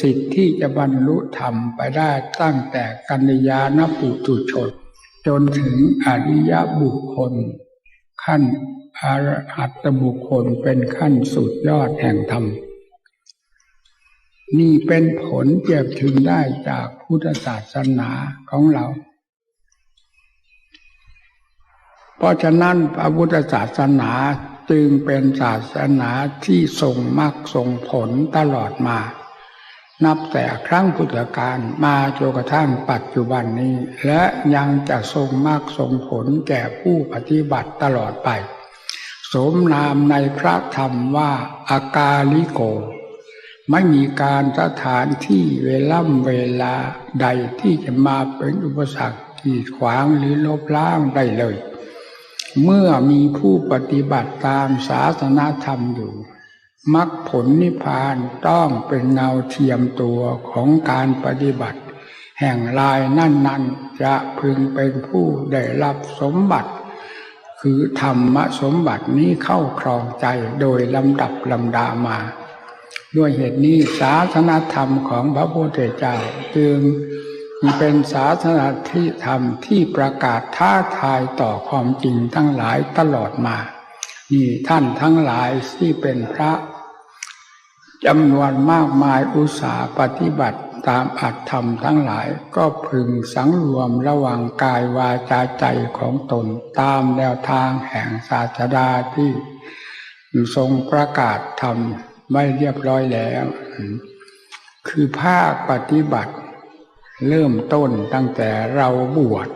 สิทธิ์ที่จะบรรลุธรรมไปได้ตั้งแต่กัลยาณปุถุชนจนถึงอริยบุคคลขั้นอรหัตบุคคลเป็นขั้นสุดยอดแห่งธรรมนี่เป็นผลเก็บถึงได้จากพุทธศาสนาของเราเพราะฉะนั้นพระพุทธศาสนาจึงเป็นศาสนาที่ทรงมรรคทรงผลตลอดมานับแต่ครั้งพุทธกาลมาจนกระทั่งปัจจุบันนี้และยังจะทรงมรรคทรงผลแก่ผู้ปฏิบัติตลอดไปสมนามในพระธรรมว่าอากาลิโกไม่มีการสถานที่เวลาใดที่จะมาเป็นอุปสรรคกีดขวางหรือลบล้างได้เลยเมื่อมีผู้ปฏิบัติตามศาสนธรรมอยู่มรรคผลนิพพานต้องเป็นเงาเทียมตัวของการปฏิบัติแห่งลายนั้นจะพึงเป็นผู้ได้รับสมบัติคือธรรมสมบัตินี้เข้าครองใจโดยลำดับลำดามาด้วยเหตุนี้ศาสนธรรมของพระพุทธเจ้าจึงเป็นศาสนาที่ธรรมที่ประกาศท้าทายต่อความจริงทั้งหลายตลอดมานี่ท่านทั้งหลายที่เป็นพระจำนวนมากมายอุตสาห์ปฏิบัติตามอัตธรรมทั้งหลายก็พึงสังรวมระวังกายวาจาใจของตนตามแนวทางแห่งศาสดาที่ทรงประกาศธรรมไว้เรียบร้อยแล้วคือภาคปฏิบัติเริ่มต้นตั้งแต่เราบวช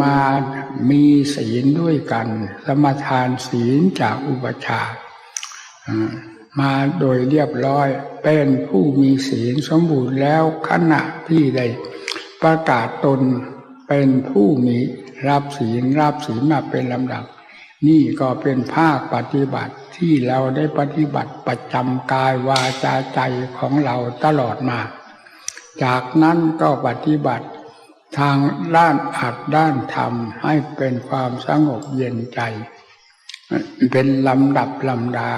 มามีศีลด้วยกันสมาทานศีลจากอุปัชฌาย์มาโดยเรียบร้อยเป็นผู้มีศีลสมบูรณ์แล้วขณะที่ได้ประกาศตนเป็นผู้มีรับศีลมาเป็นลำดับนี่ก็เป็นภาคปฏิบัติที่เราได้ปฏิบัติประจำกายวาจาใจของเราตลอดมาจากนั้นก็ปฏิบัติทางด้านอัตด้านธรรมให้เป็นความสงบเย็นใจเป็นลำดับลำดา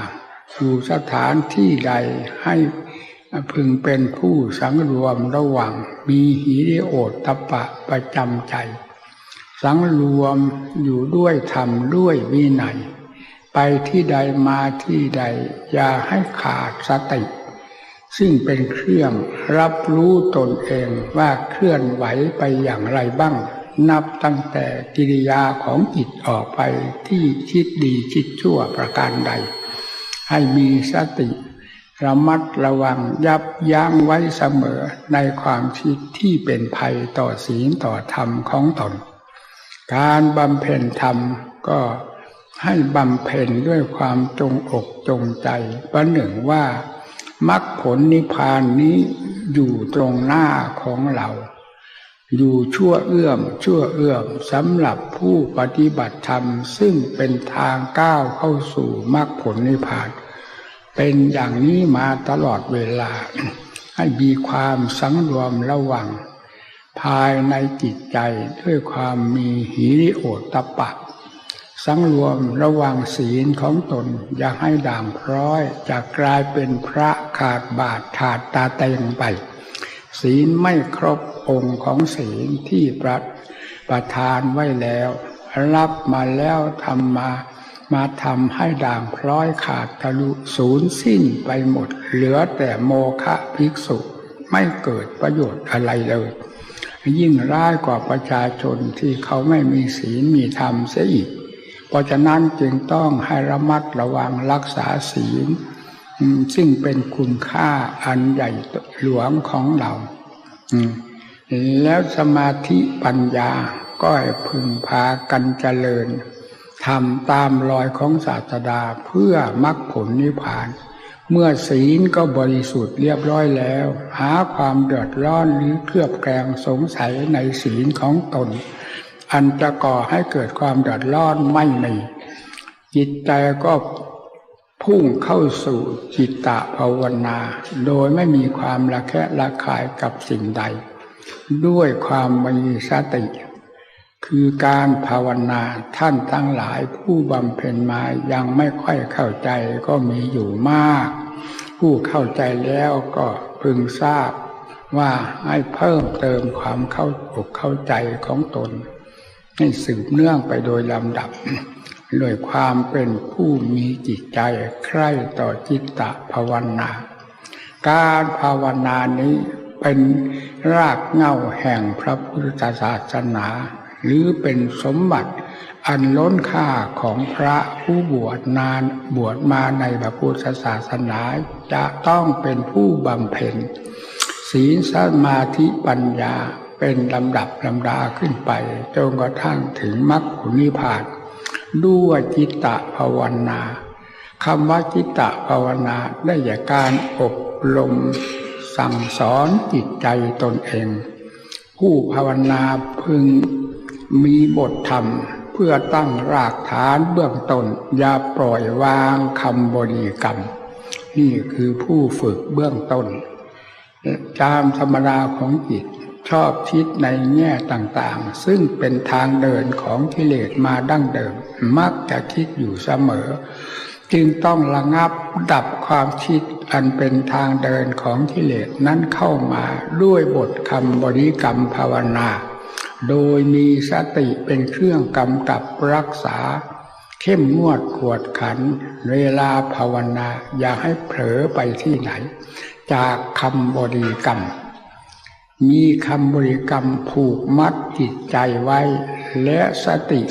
อยู่สถานที่ใดให้พึงเป็นผู้สังรวมระวังมีหิริโอตตัปปะประจำใจสังรวมอยู่ด้วยธรรมด้วยวินัยไปที่ใดมาที่ใดอย่าให้ขาดสติซึ่งเป็นเครื่องรับรู้ตนเองว่าเคลื่อนไหวไปอย่างไรบ้างนับตั้งแต่กิริยาของจิตออกไปที่คิดดีคิดชั่วประการใดให้มีสติระมัดระวังยับยั้งไว้เสมอในความคิดที่เป็นภัยต่อศีลต่อธรรมของตนการบำเพ็ญธรรมก็ให้บำเพ็ญด้วยความจงอกจงใจประหนึ่งว่ามรรคผลนิพพานนี้อยู่ตรงหน้าของเราอยู่ชั่วเอื้อมสำหรับผู้ปฏิบัติธรรมซึ่งเป็นทางก้าวเข้าสู่มรรคผลนิพพานเป็นอย่างนี้มาตลอดเวลาให้มีความสังรวมระวังภายในจิตใจด้วยความมีหิริโอตตัปปะสังรวมระวังศีลของตนอย่าให้ด่างพร้อยจะกลายเป็นพระขาดบาตรขาดตาเต็งไปศีลไม่ครบองค์ของศีลที่ประทานไว้แล้วรับมาแล้วมาทำให้ด่างพร้อยขาดทะลุสูญสิ้นไปหมดเหลือแต่โมฆะภิกษุไม่เกิดประโยชน์อะไรเลยยิ่งร้ายกว่าประชาชนที่เขาไม่มีศีลมีธรรมเสียอีกเพราะฉะนั้นจึงต้องให้ระมัดระวังรักษาศีลซึ่งเป็นคุณค่าอันใหญ่หลวงของเราแล้วสมาธิปัญญาก็ให้พึงพากันเจริญทำตามรอยของศาสดาเพื่อมรรคผลนิพพานเมื่อศีลก็บริสุทธิ์เรียบร้อยแล้วหาความเดือดร้อนหรือเคลือบแคลงสงสัยในศีลของตนอันจะก่อให้เกิดความเดือดร้อนไม่มีจิตใจก็พุ่งเข้าสู่จิตตภาวนาโดยไม่มีความระแคะระคายกับสิ่งใดด้วยความมีสติคือการภาวนาท่านทั้งหลายผู้บำเพ็ญมายังไม่ค่อยเข้าใจก็มีอยู่มาก ผู้เข้าใจแล้วก็พึงทราบว่าให้เพิ่มเติมความเข้าอกเข้าใจของตนให้สืบเนื่องไปโดยลำดับด้วยความเป็นผู้มีจิตใจใคร่ต่อจิตตภาวนาการภาวนานี้เป็นรากเหง้าแห่งพระพุทธศาสนาหรือเป็นสมบัติอันล้นค่าของพระผู้บวชมาในพระพุทธศาสนาจะต้องเป็นผู้บำเพ็ญศีลสมาธิปัญญาเป็นลำดับลำดาขึ้นไปจนกระทั่งถึงมรรคผลนิพพานด้วยจิตตภาวนาคำว่าจิตตภาวนาได้แก่การอบรมสั่งสอนจิตใจตนเองผู้ภาวนาพึงมีบทธรรมเพื่อตั้งรากฐานเบื้องต้นอย่าปล่อยวางคำบริกรรมนี่คือผู้ฝึกเบื้องต้นตามธรรมดาของจิตชอบคิดในแง่ต่างๆซึ่งเป็นทางเดินของกิเลสมาดั้งเดิมมักจะคิดอยู่เสมอจึงต้องระงับดับความคิดอันเป็นทางเดินของกิเลสนั้นเข้ามาด้วยบทคำบริกรรมภาวนาโดยมีสติเป็นเครื่องกำกับรักษาเข้มงวดกวดขันเวลาภาวนาอย่าให้เผลอไปที่ไหนจากคำบริกรรมมีคำบริกรรมผูกมัดจิตใจไว้และสติ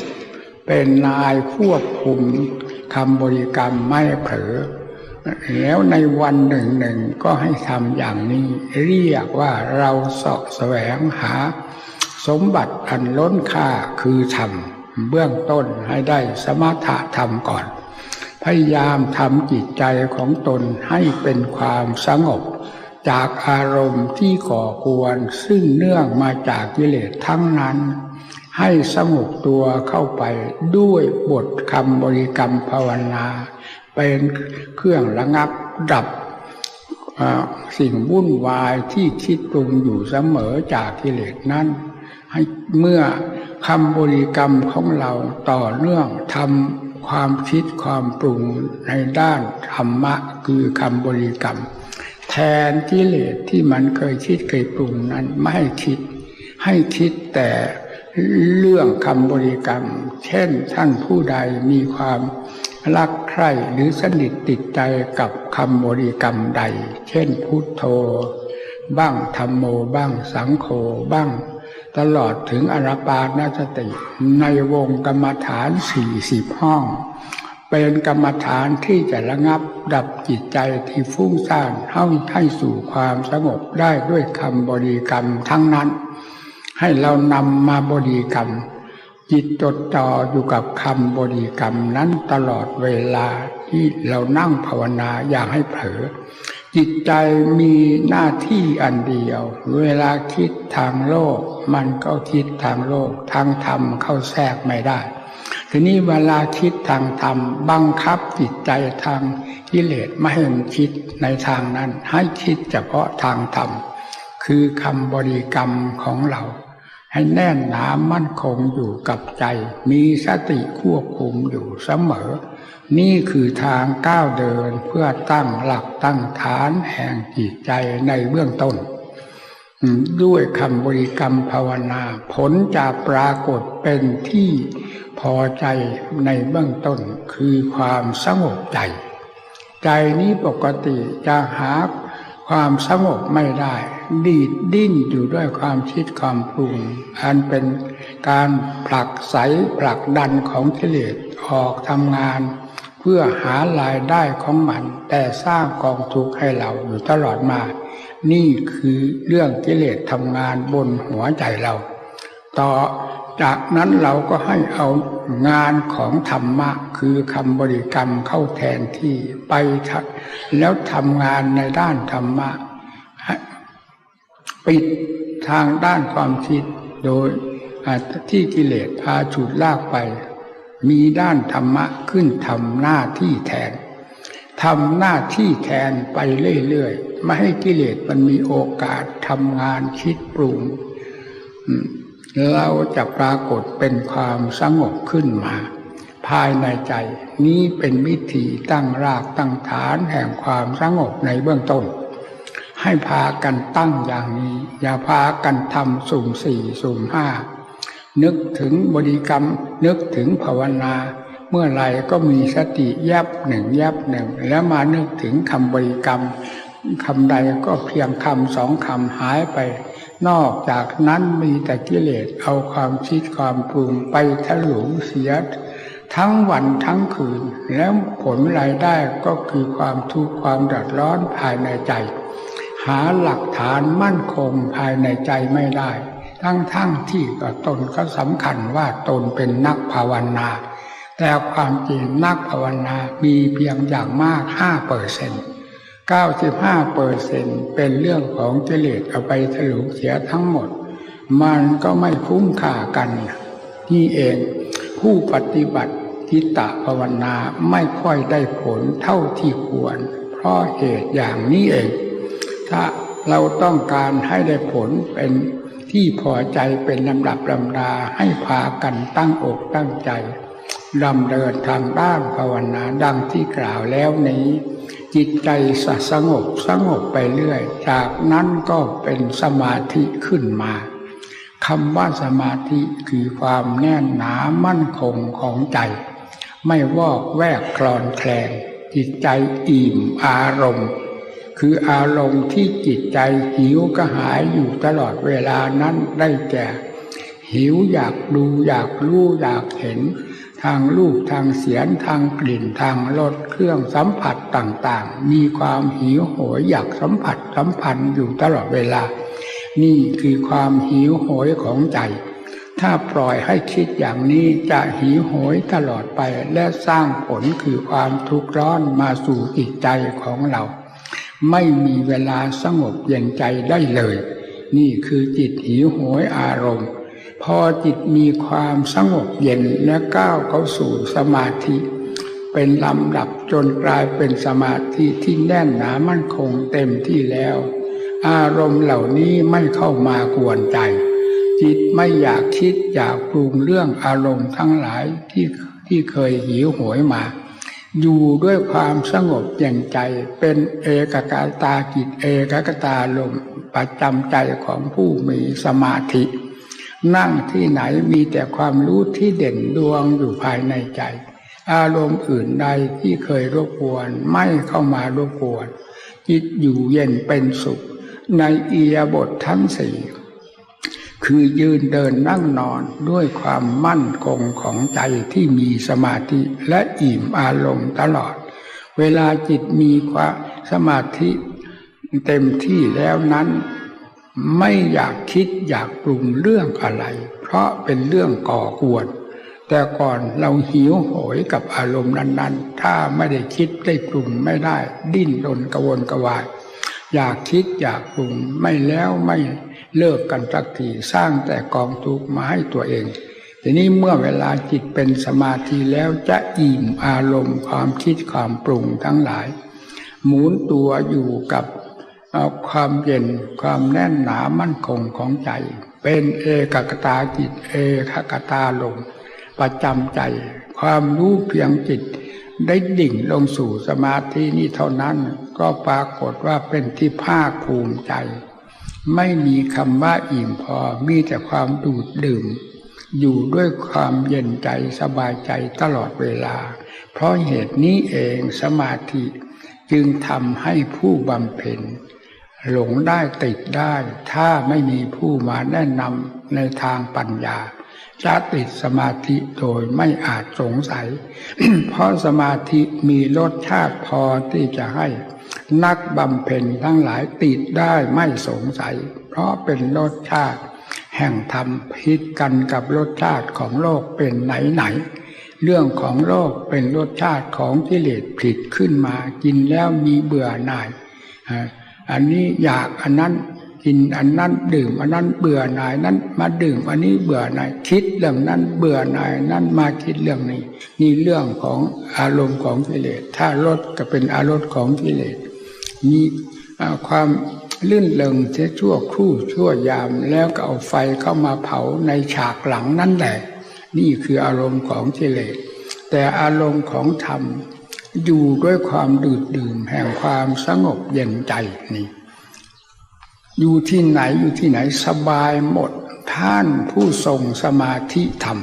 เป็นนายควบคุมคำบริกรรมไม่เผลอแล้วในวันหนึ่งก็ให้ทำอย่างนี้เรียกว่าเราเสาะแสวงหาสมบัติอันล้นค่าคือธรรมเบื้องต้นให้ได้สมถะธรรมก่อนพยายามทำจิตใจของตนให้เป็นความสงบจากอารมณ์ที่ก่อกวนซึ่งเนื่องมาจากกิเลสทั้งนั้นให้สงบตัวเข้าไปด้วยบทคำบริกรรมภาวนาเป็นเครื่องระงับดับสิ่งวุ่นวายที่คิดปรุงอยู่เสมอจากกิเลสนั้นให้เมื่อคำบริกรรมของเราต่อเนื่องทำความคิดความปรุงในด้านธรรมะคือคำบริกรรมแทนกิเลสที่มันเคยคิดเคยปรุงนั้นไม่ให้คิดแต่เรื่องคำบริกรรมเช่นท่านผู้ใดมีความรักใคร่หรือสนิทติดใจกับคำบริกรรมใดเช่นพุทโธบ้างธัมโมบ้างสังโฆบ้างตลอดถึงอานาปานสติในวงกรรมฐาน40ห้องเป็นกรรมฐานที่จะระงับดับจิตใจที่ฟุ้งซ่านให้สู่ความสงบได้ด้วยคำบริกรรมทั้งนั้นให้เรานำมาบริกรรมจิตจดจ่ออยู่กับคำบริกรรมนั้นตลอดเวลาที่เรานั่งภาวนาอย่าให้เผลอจิตใจมีหน้าที่อันเดียวเวลาคิดทางโลกมันก็คิดทางโลกทางธรรมเข้าแทรกไม่ได้ทีนี้เวลาคิดทางธรรมบังคับจิตใจทางกิเลสไม่ให้มันคิดในทางนั้นให้คิดเฉพาะทางธรรมคือคำบริกรรมของเราให้แน่นหนามั่นคงอยู่กับใจมีสติควบคุมอยู่เสมอนี่คือทางก้าวเดินเพื่อตั้งหลักตั้งฐานแห่งจิตใจในเบื้องต้นด้วยคำบริกรรมภาวนาผลจะปรากฏเป็นที่พอใจในเบื้องต้นคือความสงบใจใจนี้ปกติจะหาความสงบไม่ได้ดีดดิ้นอยู่ด้วยความคิดความปรุงอันเป็นการผลักไสผลักดันของกิเลสออกทำงานเพื่อหารายได้ของมันแต่สร้างกองทุกข์ให้เราอยู่ตลอดมานี่คือเรื่องกิเลสทำงานบนหัวใจเราต่อจากนั้นเราก็ให้เอางานของธรรมะคือคำบริกรรมเข้าแทนที่ไปแล้วทำงานในด้านธรรมะปิดทางด้านความคิดโดยที่กิเลสพาฉุดลากไปมีด้านธรรมะขึ้นทำหน้าที่แทนทำหน้าที่แทนไปเรื่อยๆไม่ให้กิเลสมันมีโอกาสทำงานคิดปรุงเราจะปรากฏเป็นความสงบขึ้นมา ภายในใจนี้เป็นวิธีตั้งรากตั้งฐานแห่งความสงบในเบื้องต้นให้พากันตั้งอย่างนี้อย่าพากันทำสุ่มสี่สุ่มห้านึกถึงบริกรรมนึกถึงภาวนาเมื่อไรก็มีสติแยบหนึ่งแล้วมานึกถึงคำบริกรรมคำใดก็เพียงคำสองคำหายไปนอกจากนั้นมีแต่กิเลสเอาความคิดความปรุงไปถลุงเสียทั้งวันทั้งคืนแล้วผลรายได้ก็คือความทุกข์ความเดือดร้อนภายในใจหาหลักฐานมั่นคงภายในใจไม่ได้ทั้งที่ตนก็สำคัญว่าตนเป็นนักภาวนาแต่ความจริงนักภาวนามีเพียงอย่างมาก 5% 95% เป็นเรื่องของกิเลสเอาไปถลุงเสียทั้งหมดมันก็ไม่คุ้มค่ากันนี่เองผู้ปฏิบัติจิตตภาวนาไม่ค่อยได้ผลเท่าที่ควรเพราะเหตุอย่างนี้เองถ้าเราต้องการให้ได้ผลเป็นที่พอใจเป็นลำดับลำดาให้พากันตั้งอกตั้งใจดำเนินทางด้านภาวนาดังที่กล่าวแล้วนี้จิตใจสงบไปเรื่อยจากนั้นก็เป็นสมาธิขึ้นมาคำว่าสมาธิคือความแน่นหนามั่นคงของใจไม่วอกแวกคลอนแคลนจิตใจอิ่มอารมณ์คืออารมณ์ที่จิตใจหิวกระหายอยู่ตลอดเวลานั้นได้แก่หิวอยากดูอยากรู้อยากเห็นทางรูปทางเสียงทางกลิ่นทางรสเครื่องสัมผัสต่างๆมีความหิวโหยอยากสัมผัสสัมพันธ์อยู่ตลอดเวลานี่คือความหิวโหยของใจถ้าปล่อยให้คิดอย่างนี้จะหิวโหยตลอดไปและสร้างผลคือความทุกข์ร้อนมาสู่จิตใจของเราไม่มีเวลาสงบเย็นใจได้เลยนี่คือจิตหิวโหยอารมณ์พอจิตมีความสงบเย็นและก้าวเข้าสู่สมาธิเป็นลำดับจนกลายเป็นสมาธิที่แน่นหนามั่นคงเต็มที่แล้วอารมณ์เหล่านี้ไม่เข้ามากวนใจจิตไม่อยากคิดอยากปรุงเรื่องอารมณ์ทั้งหลายที่เคยหิวโหยมาอยู่ด้วยความสงบเย็นใจเป็นเอกกตาจิตเอกกตาลมประจำใจของผู้มีสมาธินั่งที่ไหนมีแต่ความรู้ที่เด่นดวงอยู่ภายในใจอารมณ์อื่นใดที่เคยรบกวนไม่เข้ามารบกวนจิตอยู่เย็นเป็นสุขในอิริยาบถทั้งสี่คือยืนเดินนั่งนอนด้วยความมั่นคงของใจที่มีสมาธิและอิ่มอารมณ์ตลอดเวลาจิตมีความสมาธิเต็มที่แล้วนั้นไม่อยากคิดอยากปรุงเรื่องอะไรเพราะเป็นเรื่องก่อกวนแต่ก่อนเราหิวโหยกับอารมณ์นั้นๆถ้าไม่ได้คิดได้ปรุงไม่ได้ดิ้นรนกระวนกระวายอยากคิดอยากปรุงไม่แล้วไม่เลิกกันสักทีสร้างแต่กองทุกข์มาให้ตัวเองทีนี้เมื่อเวลาจิตเป็นสมาธิแล้วจะอิ่มอารมณ์ความคิดความปรุงทั้งหลายหมุนตัวอยู่กับความเย็นความแน่นหนามั่นคงของใจเป็นเอกกตาจิตเอกกตาลมประจำใจความรู้เพียงจิตได้ดิ่งลงสู่สมาธินี้เท่านั้นก็ปรากฏว่าเป็นที่ภาคภูมิใจไม่มีคำว่าอิ่มพอมีแต่ความดูดดื่มอยู่ด้วยความเย็นใจสบายใจตลอดเวลาเพราะเหตุนี้เองสมาธิจึงทำให้ผู้บำเพ็ญหลงได้ติดได้ถ้าไม่มีผู้มาแนะนำในทางปัญญาจะติดสมาธิโดยไม่อาจสงสัย เพราะสมาธิมีรสชาติพอที่จะให้นักบำเพ็ญทั้งหลายติดได้ไม่สงสัยเพราะเป็นรสชาติแห่งธรรมผิดกันกับรสชาติของโลกเป็นไหนเรื่องของโลกเป็นรสชาติของกิเลสผิดขึ้นมากินแล้วมีเบื่อหน่ายอันนี้อยากอันนั้นกินอันนั้นดื่มอันนั้นเบื่อหน่ายนั้นมาดื่มอันนี้เบื่อหน่ายคิดเรื่องนั้นเบื่อหน่ายนั้นมาคิดเรื่องนี้นี่เรื่องของอารมณ์ของกิเลสถ้ารสก็เป็นอารมณ์ของกิเลสมีความลื่นเลงเสียชั่วครู่ชั่วยามแล้วก็เอาไฟเข้ามาเผาในฉากหลังนั่นแหละนี่คืออารมณ์ของกิเลส แต่อารมณ์ของธรรมอยู่ด้วยความดื่มแห่งความสงบเย็นใจนี่อยู่ที่ไหนอยู่ที่ไหนสบายหมดท่านผู้ทรงสมาธิธรรม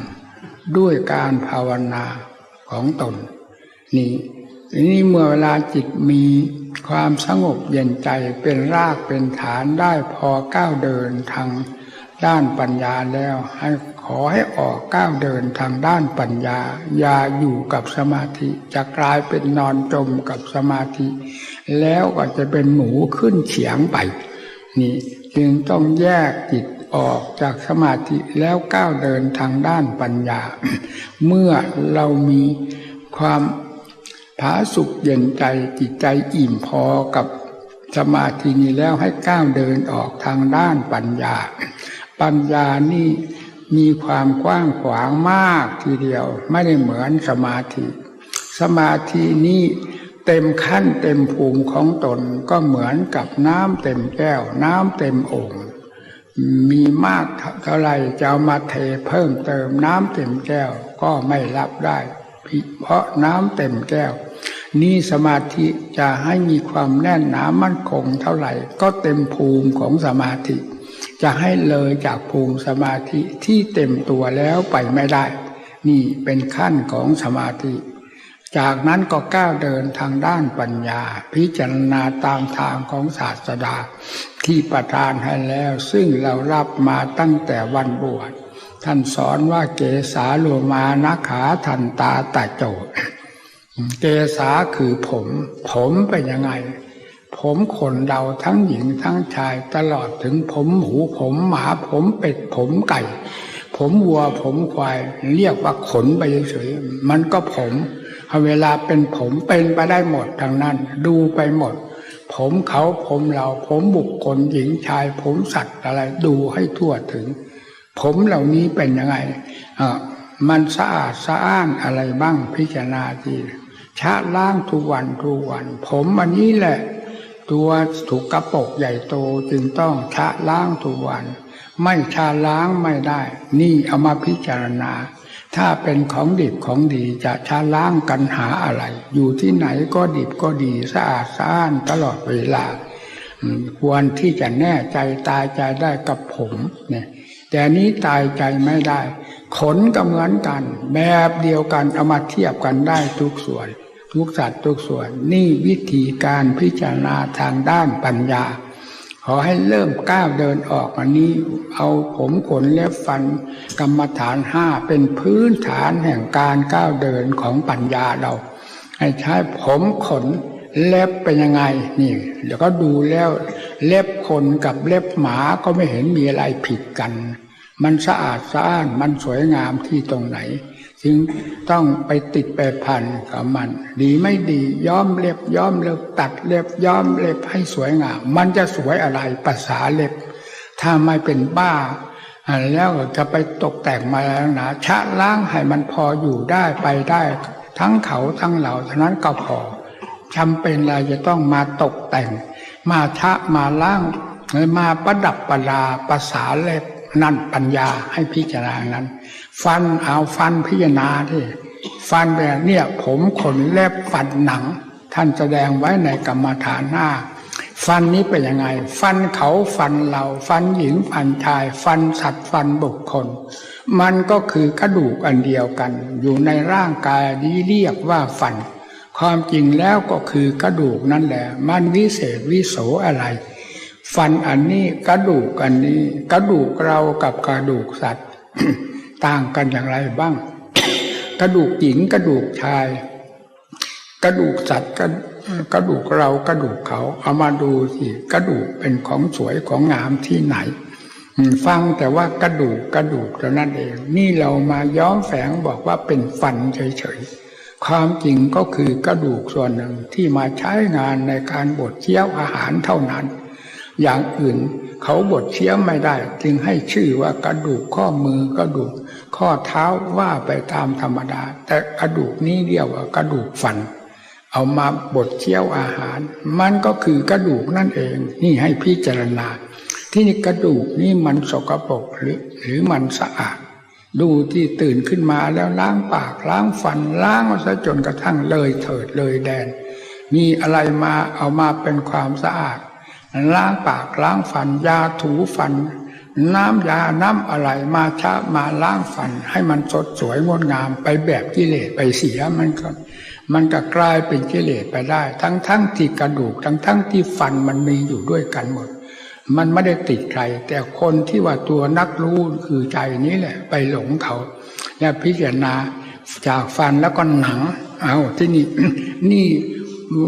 ด้วยการภาวนาของตนนี่เมื่อเวลาจิตมีความสงบเย็นใจเป็นรากเป็นฐานได้พอก้าวเดินทางด้านปัญญาแล้วขอให้ออกก้าวเดินทางด้านปัญญาอย่าอยู่กับสมาธิจะกลายเป็นนอนจมกับสมาธิแล้วก็จะเป็นหมูขึ้นเฉียงไปนี่จึงต้องแยกจิตออกจากสมาธิแล้วก้าวเดินทางด้านปัญญา เมื่อเรามีความผาสุกเย็นใจจิตใจอิ่มพอกับสมาธินี้แล้วให้ก้าวเดินออกทางด้านปัญญาปัญญานี่มีความกว้างขวางมากทีเดียวไม่ได้เหมือนสมาธิสมาธินี้เต็มขั้นเต็มภูมิของตนก็เหมือนกับน้ำเต็มแก้วน้ำเต็มโอ่งมีมากเท่าไรจะเอามาเทเพิ่มเติมน้ำเต็มแก้วก็ไม่รับได้เพราะน้ำเต็มแก้วนี่สมาธิจะให้มีความแน่นหนามั่นคงเท่าไหร่ก็เต็มภูมิของสมาธิจะให้เลยจากภูมิสมาธิที่เต็มตัวแล้วไปไม่ได้นี่เป็นขั้นของสมาธิจากนั้นก็ก้าวเดินทางด้านปัญญาพิจารณาตามทางของศาสดาที่ประทานให้แล้วซึ่งเรารับมาตั้งแต่วันบวชท่านสอนว่าเกสาโลมานะขาทันตาตะโจทเกสาคือผมเป็นยังไงผมขนเราทั้งหญิงทั้งชายตลอดถึงผมหมูผมหมาผมเป็ดผมไก่ผมวัวผมควายเรียกว่าขนไปเฉยๆมันก็ผมเวลาเป็นผมเป็นไปได้หมดทั้งนั้นดูไปหมดผมเขาผมเราผมบุคคลหญิงชายผมสัตว์อะไรดูให้ทั่วถึงผมเหล่านี้เป็นยังไงมันสะอาดสะอ้านอะไรบ้างพิจารณาทีชะล้างทุกวันผมอันนี้แหละตัวถูกกระปกใหญ่โตจึงต้องชะล้างทุกวันไม่ชะล้างไม่ได้นี่เอามาพิจารณาถ้าเป็นของดิบของดีจะชะล้างกันหาอะไรอยู่ที่ไหนก็ดิบก็ดีสะอาดสะอ้านตลอดเวลาควรที่จะแน่ใจตายใจได้กับผมเนี่ยแต่นี้ตายใจไม่ได้ขนก็เหมือนกันแบบเดียวกันเอามาเทียบกันได้ทุกส่วนทุกสัตว์ทุกส่วนนี่วิธีการพิจารณาทางด้านปัญญาขอให้เริ่มก้าวเดินออกอันนี้เอาผมขนเล็บฟันกรรมฐาน5เป็นพื้นฐานแห่งการก้าวเดินของปัญญาเราให้ใช้ผมขนเล็บเป็นยังไงนี่เดี๋ยวก็ดูแล้วเล็บคนกับเล็บหมาก็ไม่เห็นมีอะไรผิดกันมันสะอาดสะอ้านมันสวยงามที่ตรงไหนจึงต้องไปติดไปพันกับมันดีไม่ดีย้อมเล็บตัดเล็บย้อมเล็บให้สวยงามมันจะสวยอะไรภาษาเล็บถ้าไม่เป็นบ้าแล้วจะไปตกแต่งมาแล้วนะชะล้างให้มันพออยู่ได้ไปได้ทั้งเขาทั้งเราเท่านั้นก็พอจำเป็นอะไรจะต้องมาตกแต่งมาชะมาล้างมาประดับประดาภาษาเล็บนั่นปัญญาให้พิจารณานั้นฟันพิจารณาที่ฟันแบบเนี่ยผมขนเล็บฟันหนังท่านแสดงไว้ในกรรมฐาน5ฟันนี้เป็นยังไงฟันเขาฟันเราฟันหญิงฟันชายฟันสัตว์ฟันบุคคลมันก็คือกระดูกอันเดียวกันอยู่ในร่างกายนี้เรียกว่าฟันความจริงแล้วก็คือกระดูกนั่นแหละมันวิเศษวิโสอะไรฟันอันนี้กระดูกอันนี้กระดูกเรากับกระดูกสัตว์ ต่างกันอย่างไรบ้าง กระดูกหญิงกระดูกชายกระดูกสัตว์กระดูกเรากระดูกเขาเอามาดูสิกระดูกเป็นของสวยของงามที่ไหนฟังแต่ว่ากระดูกเท่านั้นเองนี่เรามาย้อมแฝงบอกว่าเป็นฟันเฉยๆความจริงก็คือกระดูกส่วนหนึ่งที่มาใช้งานในการบดเคี้ยวอาหารเท่านั้นอย่างอื่นเขาบดเคี้ยวไม่ได้จึงให้ชื่อว่ากระดูกข้อมือกระดูกข้อเท้าว่าไปตามธรรมดาแต่กระดูกนี้เรียกว่ากระดูกฟันเอามาบดเคี้ยวอาหารมันก็คือกระดูกนั่นเองนี่ให้พิจารณาที่นี่กระดูกนี่มันสกปรกหรือมันสะอาด ดูที่ตื่นขึ้นมาแล้วล้างปากล้างฟันล้างซะจนกระทั่งเลยเถิดเลยแดนมีอะไรมาเอามาเป็นความสะอาดล้างปากล้างฟันยาถูฟันน้ำยาน้ำอะไรมาชะมาล้างฟันให้มันสดสวยงดงามไปแบบกิเลสไปเสียมันก็กลายเป็นกิเลสไปได้ทั้งที่กระดูกทั้งที่ฟันมันมีอยู่ด้วยกันหมดมันไม่ได้ติดใครแต่คนที่ว่าตัวนักรู้คือใจนี้แหละไปหลงเขาและพิจารณาจากฟันแล้วก็หนังเอาที่นี่ นี่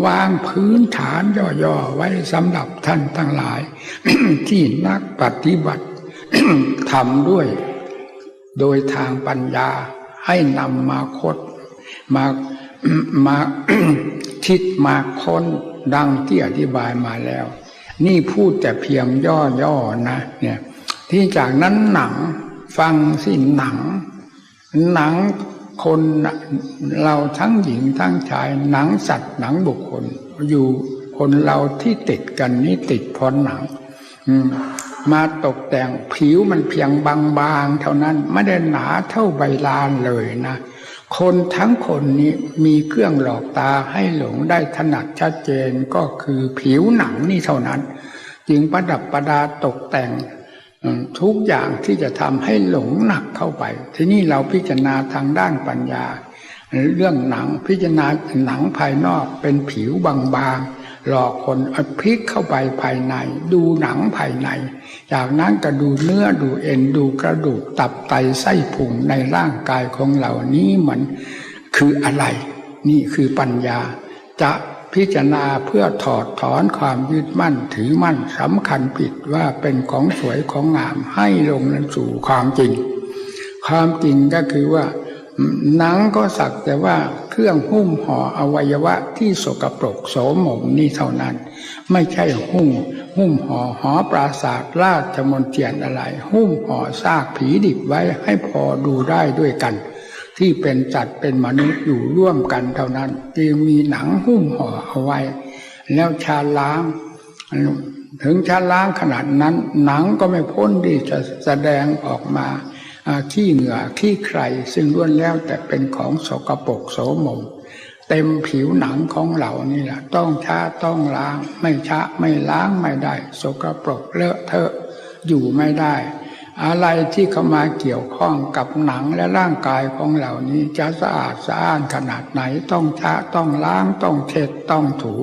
วางพื้นฐานย่อๆไว้สำหรับท่านทั้งหลาย ที่นักปฏิบัติ ทำด้วยโดยทางปัญญาให้นำมาค้นมา คิดมาค้นดังที่อธิบายมาแล้วนี่พูดแต่เพียงย่อๆนะเนี่ยที่จากนั้นหนังฟังสิหนังคนเราทั้งหญิงทั้งชายหนังสัตว์หนังบุคคลอยู่คนเราที่ติดกันนี่ติดเพราะหนังมาตกแต่งผิวมันเพียงบางๆเท่านั้นไม่ได้หนาเท่าใบลานเลยนะคนทั้งคนนี้มีเครื่องหลอกตาให้หลงได้ถนัดชัดเจนก็คือผิวหนังนี่เท่านั้นจึงประดับประดาตกแต่งทุกอย่างที่จะทำให้หลงหนักเข้าไปทีนี้เราพิจารณาทางด้านปัญญาเรื่องหนังพิจารณาหนังภายนอกเป็นผิวบางๆหลอกคนเอาพลิกเข้าไปภายในดูหนังภายในจากนั้นก็ดูเนื้อดูเอ็นดูกระดูกตับไตไส้พุงในร่างกายของเรานี้มันคืออะไรนี่คือปัญญาจะพิจารณาเพื่อถอดถอนความยึดมั่นถือมั่นสำคัญผิดว่าเป็นของสวยของงามให้ลงสู่ความจริงความจริงก็คือว่าหนังก็สักแต่ว่าเครื่องหุ้มห่ออวัยวะที่สกปรกโสมมนี่เท่านั้นไม่ใช่หุ้มห่อหอปราสาทราชมนเทียนอะไรหุ้มห่อซากผีดิบไว้ให้พอดูได้ด้วยกันที่เป็นจัดเป็นมนุษย์อยู่ร่วมกันเท่านั้นจึงมีหนังหุ้มห่อเอาไว้แล้วชาล้างถึงชาล้างขนาดนั้นหนังก็ไม่พ้นที่จะแสดงออกมาขี้เหงื่อขี้ใครซึ่งล้วนแล้วแต่เป็นของสกปรกโสมมเต็มผิวหนังของเรานี่แหละต้องชะต้องล้างไม่ชะไม่ล้างไม่ได้สกปรกเลอะเทอะอยู่ไม่ได้อะไรที่เข้ามาเกี่ยวข้องกับหนังและร่างกายของเรานี้จะสะอาดสะอ้านขนาดไหนต้องชะต้องล้างต้องเช็ดต้องถู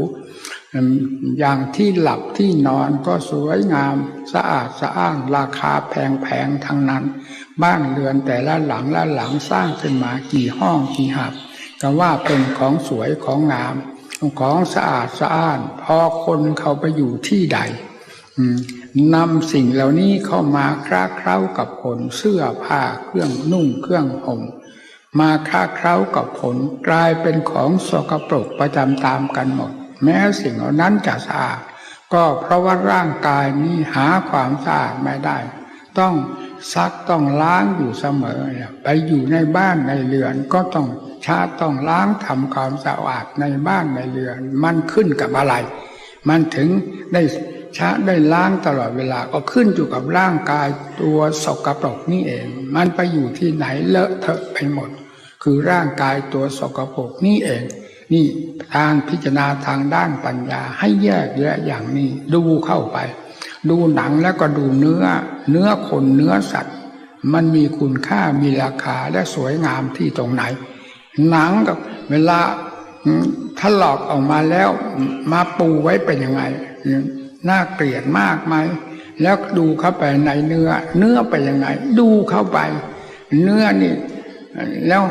อย่างที่หลับที่นอนก็สวยงามสะอาดสะอ้านราคาแพงๆทั้งนั้นบ้านเรือนแต่ละหลังสร้างขึ้นมากี่ห้องกี่หับก็ว่าเป็นของสวยของงามของสะอาดสะอ้านพอคนเขาไปอยู่ที่ใดนำสิ่งเหล่านี้เข้ามาคล้าเคล้ากับคนเสื้อผ้าเครื่องนุ่งเครื่องห่มมาคล้าเคล้ากับคนกลายเป็นของสกปรกประจำตามกันหมดแม้สิ่งเหล่านั้นจะสะอาดก็เพราะว่าร่างกายนี้หาความสะอาดไม่ได้ต้องซักต้องล้างอยู่เสมอไปอยู่ในบ้านในเรือนก็ต้องต้องล้างทำความสะอาดในบ้านในเรือนมันขึ้นกับอะไรมันถึงได้ล้างตลอดเวลาก็ขึ้นอยู่กับร่างกายตัวสกปรกนี่เองมันไปอยู่ที่ไหนเลอะเทอะไปหมดคือร่างกายตัวสกปรกนี่เองนี่ทางพิจารณาทางด้านปัญญาให้แยกแยะอย่างนี้ดูเข้าไปดูหนังแล้วก็ดูเนื้อคนเนื้อสัตว์มันมีคุณค่ามีราคาและสวยงามที่ตรงไหนหนังกับเวลาถลอกออกมาแล้วมาปูไว้เป็นยังไงน่าเกลียดมากไหมแล้วดูเข้าไปในเนื้อไปยังไงดูเข้าไปเนื้อนี่แล้ว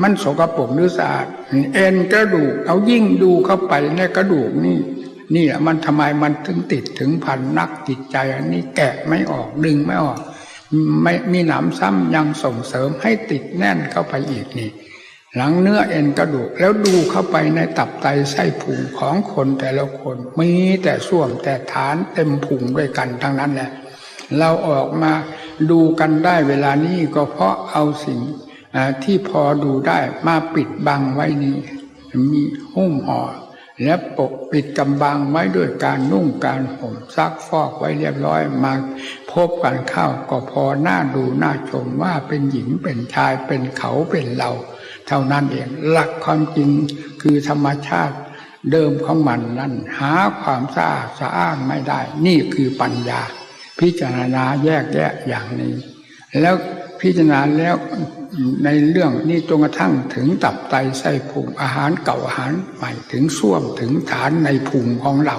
มันสกปรกหรือสะอาดเอ็นกระดูกเอายิ่งดูเข้าไปในกระดูกนี่แหละมันทำไมมันถึงติดถึงพันนักจิตใจอันนี้แกะไม่ออกดึงไม่ออกไม่มีหนำซ้ำยังส่งเสริมให้ติดแน่นเข้าไปอีกนี่หลังเนื้อเอ็นกระดูกแล้วดูเข้าไปในตับไตไส้พุงของคนแต่ละคนมีแต่ส้วมแต่ฐานเต็มพุงด้วยกันทั้งนั้นแหละเราออกมาดูกันได้เวลานี้ก็เพราะเอาสิ่งที่พอดูได้มาปิดบังไว้นี้มีหุ้มห่อ และปกปิดกำบังไว้ด้วยการนุ่งการห่มซักฟอกไว้เรียบร้อยมาพบกันเข้าก็พอหน้าดูหน้าชมว่าเป็นหญิงเป็นชายเป็นเขาเป็นเราเท่านั้นเองหลักความจริงคือธรรมชาติเดิมของมันนั้นหาความสะอาดสะอ้านไม่ได้นี่คือปัญญาพิจารณาแยกแยะอย่างนี้แล้วพิจารณาแล้วในเรื่องนี้จนกระทั่งถึงตับไตไส้พุงอาหารเก่าอาหารใหม่ถึงส้วมถึงฐานในพุงของเรา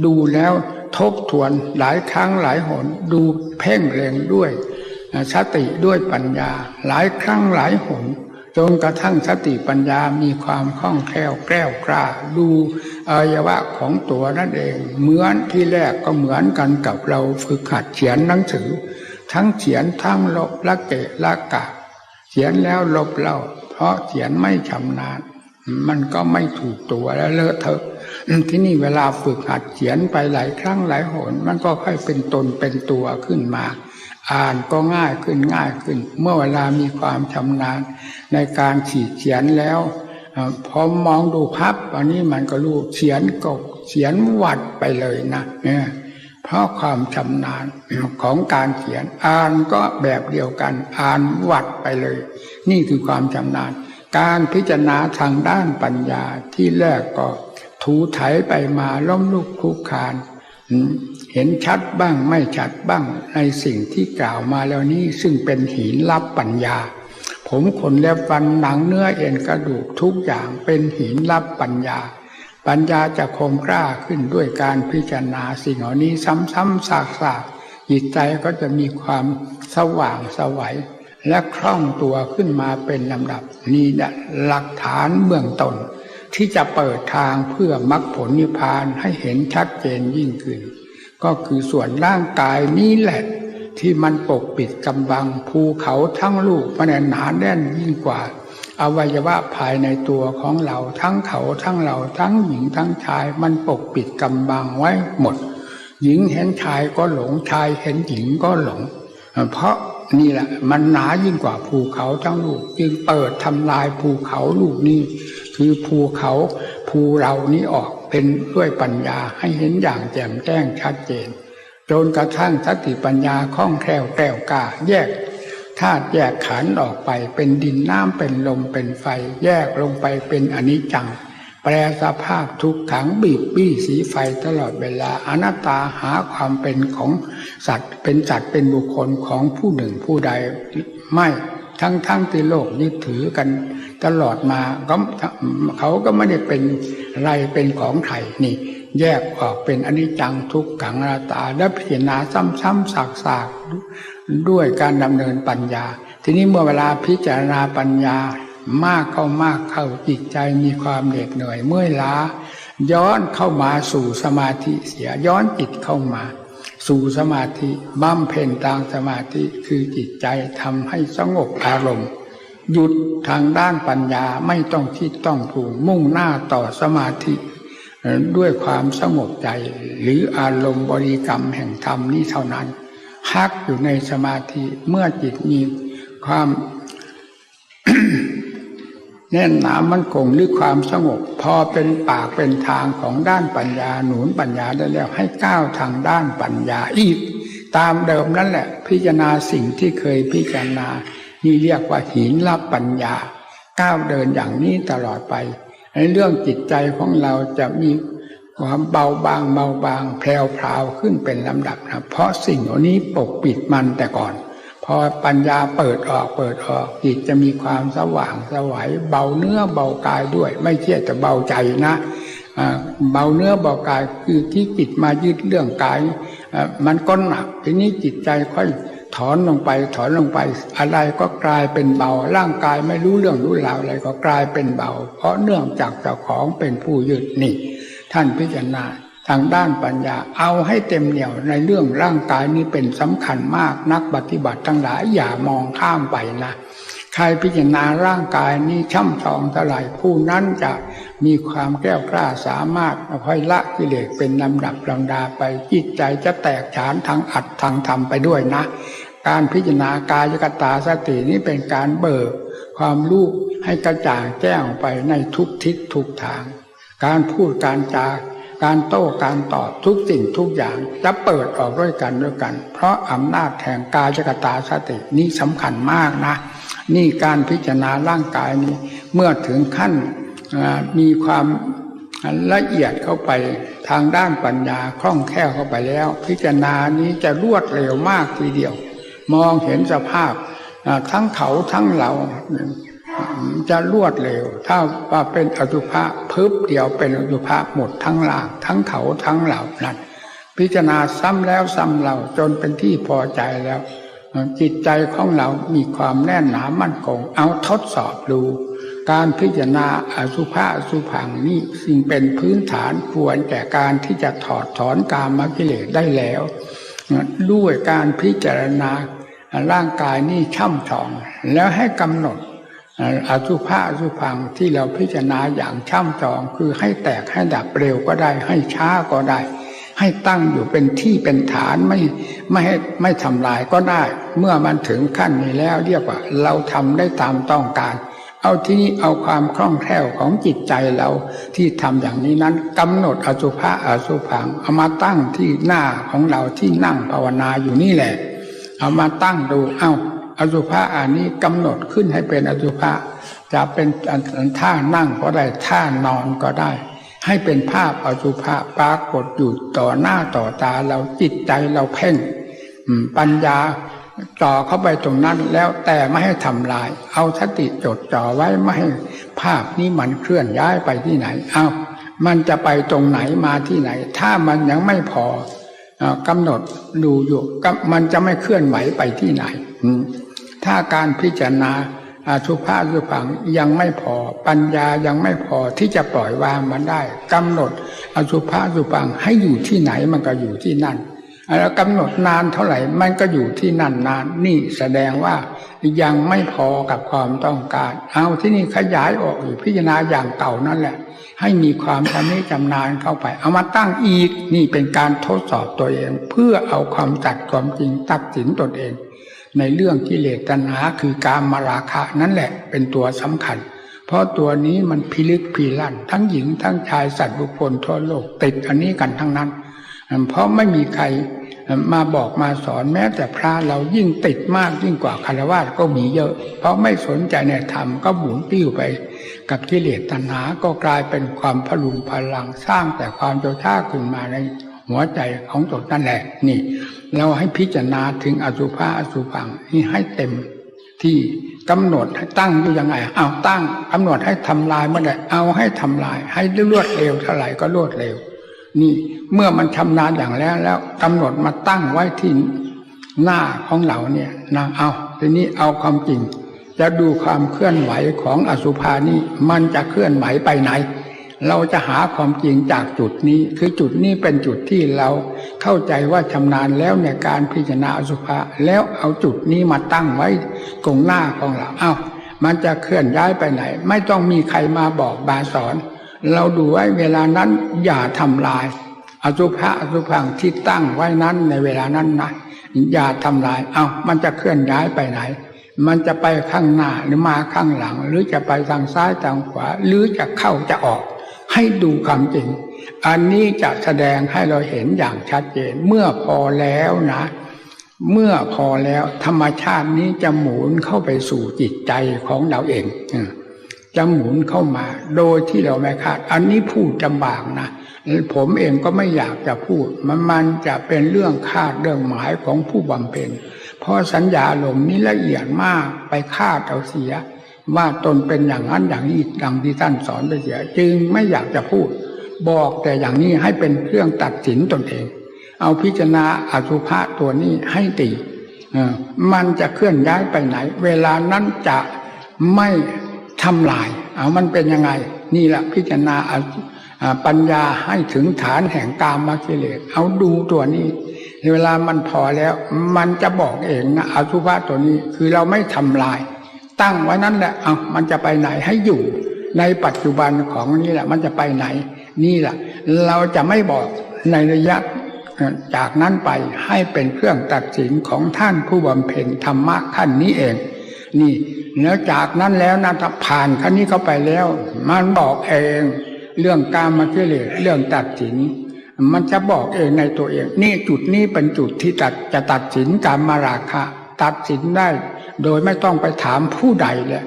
ดูแล้วทบทวนหลายครั้งหลายหนดูเพ่งเล็งด้วยสติด้วยปัญญาหลายครั้งหลายหนจนกระทั่งสติปัญญามีความคล่องแคล่วแกล้วกล้าดูอวัยวะของตัวนั่นเองเหมือนที่แรกก็เหมือนกันกับเราฝึกหัดเขียนหนังสือทั้งเขียนทั้งลบละเกะละกะเขียนแล้วลบเล่าเพราะเขียนไม่ชำนาญมันก็ไม่ถูกตัวแล้วเลอะเทอะที่นี่เวลาฝึกหัดเขียนไปหลายครั้งหลายหนมันก็ค่อยเป็นตนเป็นตัวขึ้นมาอ่านก็ง่ายขึ้นง่ายขึ้นเมื่อเวลามีความชำนาญในการเขียนแล้วพอมองดูภาพอันนี้มันก็รู้เขียนก็เขียนวัดไปเลยนะเนี่ยเพราะความชำนาญของการเขียนอ่านก็แบบเดียวกันอ่านวัดไปเลยนี่คือความชำนาญการพิจารณาทางด้านปัญญาที่แรกก็ถูไถไปมาล้มลุกคลุกคลานเห็นชัดบ้างไม่ชัดบ้างในสิ่งที่กล่าวมาแล้วนี้ซึ่งเป็นหินลับปัญญาผมขนเล็บฟันหนังเนื้อเอ็นกระดูกทุกอย่างเป็นหินลับปัญญาปัญญาจะคมกล้าขึ้นด้วยการพิจารณาสิ่งเหล่านี้ซ้ำๆซากๆจิตใจก็จะมีความสว่างไสวและคล่องตัวขึ้นมาเป็นลำดับนี่แหละหลักฐานเบื้องต้นที่จะเปิดทางเพื่อมรรคผลนิพพานให้เห็นชัดเจนยิ่งขึ้นก็คือส่วนร่างกายนี้แหละที่มันปกปิดกำบังภูเขาทั้งลูกมันหนาแน่นยิ่งกว่าอวัยวะภายในตัวของเราทั้งเขาทั้งเราทั้งหญิงทั้งชายมันปกปิดกำบังไว้หมดหญิงเห็นชายก็หลงชายเห็นหญิงก็หลงเพราะนี่แหละมันหนายิ่งกว่าภูเขาทั้งลูกจึงเปิดทำลายภูเขาลูกนี้คือภูเขาภูเรานี้ออกเป็นด้วยปัญญาให้เห็นอย่างแจ่มแจ้งชัดเจนจนกระทั่งสติปัญญาคล่องแคล่วแกล้วกล้าแยกธาตุแยกขันธ์ออกไปเป็นดินน้ำเป็นลมเป็นไฟแยกลงไปเป็นอนิจจังแปรสภาพทุกขังบีบบี้สีไฟตลอดเวลาอนัตตาหาความเป็นของสัตว์เป็นบุคคลของผู้หนึ่งผู้ใดไม่ทั้งที่โลกยึดถือกันตลอดมาเขาก็ไม่ได้เป็นอะไรเป็นของไทยนี่แยกออกเป็นอนิจจังทุกขังอนัตตาและพิจารณาซ้ำๆซากๆด้วยการดำเนินปัญญาทีนี้เมื่อเวลาพิจารณาปัญญามากเข้าจิตใจมีความเหน็ดเหนื่อยเมื่อยล้าย้อนเข้ามาสู่สมาธิเสียย้อนจิตเข้ามาสู่สมาธิบำเพ็ญทางสมาธิคือจิตใจทำให้สงบอารมณ์หยุดทางด้านปัญญาไม่ต้องคิดต้องปรุงมุ่งหน้าต่อสมาธิด้วยความสงบใจหรืออารมณ์บริกรรมแห่งธรรมนี้เท่านั้นพักอยู่ในสมาธิเมื่อจิตมีความ แน่นหนามั่นคงหรือความสงบพอเป็นปากเป็นทางของด้านปัญญาหนุนปัญญาได้แล้วให้ก้าวทางด้านปัญญาอีกตามเดิมนั่นแหละพิจารณาสิ่งที่เคยพิจารณานี่เรียกว่าหินลับปัญญาก้าวเดินอย่างนี้ตลอดไปในเรื่องจิตใจของเราจะมีความเบาบางแพรวขึ้นเป็นลำดับนะเพราะสิ่งเหล่านี้ปกปิดมันแต่ก่อนพอปัญญาเปิดออกจิตจะมีความสว่างสวัยเบาเนื้อเบากายด้วยไม่ใช่แต่เบาใจนะเบาเนื้อเบากายคือที่จิตมายึดเรื่องกายมันก็หนักทีนี้จิตใจค่อยถอนลงไปอะไรก็กลายเป็นเบาร่างกายไม่รู้เรื่องรู้ราวอะไรก็กลายเป็นเบาเพราะเนื่องจากเจ้าของเป็นผู้ยึดนี่ท่านพิจารณาทางด้านปัญญาเอาให้เต็มเหนี่ยวในเรื่องร่างกายนี้เป็นสำคัญมากนักปฏิบัติทั้งหลายอย่ามองข้ามไปนะใครพิจารณาร่างกายนี้ช่ำชองเท่าไหร่ผู้นั้นจะมีความแก้วกล้าสามารถค่อยละกิเลสเป็นลำดับลำดาไปจิตใจจะแตกฉานทางอัตทางธรรมไปด้วยนะการพิจารณากายกตาสตินี้เป็นการเบิกความรู้ให้กระจ่างแจ้งไปในทุกทิศทุกทาง การพูดการจาการโต้การตอบทุกสิ่งทุกอย่างจะเปิดออกด้วยกันเพราะอำนาจแห่งกายกตาสตินี้สำคัญมากนะนี่การพิจารณาร่างกายนี้เมื่อถึงขั้นมีความละเอียดเข้าไปทางด้านปัญญาคล่องแคล่วเข้าไปแล้วพิจารณานี้จะรวดเร็วมากทีเดียวมองเห็นสภาพทั้งเขาทั้งเราจะรวดเร็วถ้าว่าเป็นอสุภะพึบเดียวเป็นอสุภะหมดทั้งหลางทั้งเขาทั้งเหล่านั้นพิจารณาซ้ำแล้วซ้ำเล่าจนเป็นที่พอใจแล้วจิตใจของเรามีความแน่นหนามั่นคงเอาทดสอบดูการพิจารณาอสุภะอสุภังนี่สิ่งเป็นพื้นฐานควรแก่การที่จะถอดถอนกามกิเลสได้แล้วด้วยการพิจารณาร่างกายนี่ช่ำชองแล้วให้กำหนดอสุภะอสุภังที่เราพิจารณาอย่างช่ำชองคือให้แตกให้ดับเร็วก็ได้ให้ช้าก็ได้ให้ตั้งอยู่เป็นที่เป็นฐานไม่ทำลายก็ได้เมื่อมันถึงขั้นนี้แล้วเรียกว่าเราทำได้ตามต้องการเอาที่นี้เอาความคล่องแคล่วของจิตใจเราที่ทำอย่างนี้นั้นกำหนดอสุภะอสุภังเอามาตั้งที่หน้าของเราที่นั่งภาวนาอยู่นี่แหละเอามาตั้งดูอสุภะอันนี้กำหนดขึ้นให้เป็นอสุภะจะเป็นท่านั่งก็ได้ท่านอนก็ได้ให้เป็นภาพอสุภะปรากฏอยู่ต่อหน้าต่อตาเราจิตใจเราเพ่งปัญญาจ่อเข้าไปตรงนั้นแล้วแต่ไม่ให้ทำลายเอาสติจดจ่อไว้ไม่ให้ภาพนี้มันเคลื่อนย้ายไปที่ไหนมันจะไปตรงไหนมาที่ไหนถ้ามันยังไม่พอกำหนดดูอยู่มันจะไม่เคลื่อนไหวไปที่ไหนถ้าการพิจารณาอสุภะอสุภังยังไม่พอปัญญายังไม่พอที่จะปล่อยวางมันได้กำหนดอสุภะอสุภังให้อยู่ที่ไหนมันก็อยู่ที่นั่นแล้วกำหนดนานเท่าไหร่มันก็อยู่ที่นั่นนานนี่แสดงว่ายังไม่พอกับความต้องการเอาที่นี่ขยายออกอยู่พิจารณาอย่างเก่านั่นแหละให้มีความชำนิชำนาญเข้าไปเอามาตั้งอีกนี่เป็นการทดสอบตัวเองเพื่อเอาความจัดความจริงตัดสินตนเองในเรื่องกิเลสตัณหาคือกามราคะนั่นแหละเป็นตัวสำคัญเพราะตัวนี้มันพิลึกพิลั่นทั้งหญิงทั้งชายสัตว์บุคคลทั่วโลกติดอันนี้กันทั้งนั้นเพราะไม่มีใครมาบอกมาสอนแม้แต่พระเรายิ่งติดมากยิ่งกว่าฆราวาสก็มีเยอะเพราะไม่สนใจในธรรมก็หมุนติ้วไปกับกิเลสตัณหาก็กลายเป็นความพลุงพลังสร้างแต่ความโจชาขึ้นมาในหัวใจของตนนั่นแหละนี่เราให้พิจารณาถึงอสุภะอสุภังนี่ให้เต็มที่กำหนดให้ตั้งอยู่ยังไงตั้งกำหนดให้ทำลายเมื่อใดเอาให้ทำลายให้รวดเร็วเท่าไหร่ก็รวดเร็วนี่เมื่อมันชำนาญอย่างแล้วกำหนดมาตั้งไว้ที่หน้าของเราเนี่ยนะทีนี้เอาความจริงจะดูความเคลื่อนไหวของอสุภานี้มันจะเคลื่อนไหวไปไหนเราจะหาความจริงจากจุดนี้คือจุดนี้เป็นจุดที่เราเข้าใจว่าชำนาญแล้วในการพิจารณาอสุภะแล้วเอาจุดนี้มาตั้งไว้ตรงหน้าของเรามันจะเคลื่อนย้ายไปไหนไม่ต้องมีใครมาบอกมาสอนเราดูไว้เวลานั้นอย่าทำลายอสุภะอสุภังที่ตั้งไว้นั้นในเวลานั้นนะอย่าทำลายมันจะเคลื่อนย้ายไปไหนมันจะไปข้างหน้าหรือมาข้างหลังหรือจะไปทางซ้ายทางขวาหรือจะเข้าจะออกให้ดูความจริงอันนี้จะแสดงให้เราเห็นอย่างชัดเจนเมื่อพอแล้วนะเมื่อพอแล้วธรรมชาตินี้จะหมุนเข้าไปสู่จิตใจของเราเองจะหมุนเข้ามาโดยที่เราไม่คาดอันนี้พูดลำบากนะผมเองก็ไม่อยากจะพูดมันจะเป็นเรื่องคาดเรื่องหมายของผู้บำเพ็ญเพราะสัญญาลมนี้ละเอียดมากไปคาดเอาเสียว่าตนเป็นอย่างนั้นอย่างนี้ดังที่ท่านสอนไปเสียจึงไม่อยากจะพูดบอกแต่อย่างนี้ให้เป็นเครื่องตัดสินตนเองเอาพิจารณาอสุภะตัวนี้ให้ตีมันจะเคลื่อนย้ายไปไหนเวลานั้นจะไม่ทำลายมันเป็นยังไงนี่แหละพิจารณาปัญญาให้ถึงฐานแห่งกามกิเลสเอาดูตัวนี้เวลามันพอแล้วมันจะบอกเองนะอสุภะตัวนี้คือเราไม่ทำลายตั้งไว้นั้นแหละมันจะไปไหนให้อยู่ในปัจจุบันของนี่แหละมันจะไปไหนนี่แหละเราจะไม่บอกในระยะจากนั้นไปให้เป็นเครื่องตัดสินของท่านผู้บำเพ็ญธรรมะขั้นนี้เองนี่แล้วจากนั้นแล้วนะถ้าผ่านขั้นนี้เข้าไปแล้วมันบอกเอง เรื่องกามกิเลสเรื่องตัดสินมันจะบอกเองในตัวเองนี่จุดนี้เป็นจุดที่จะตัดสินกามราคะตัดสินได้โดยไม่ต้องไปถามผู้ใดเลย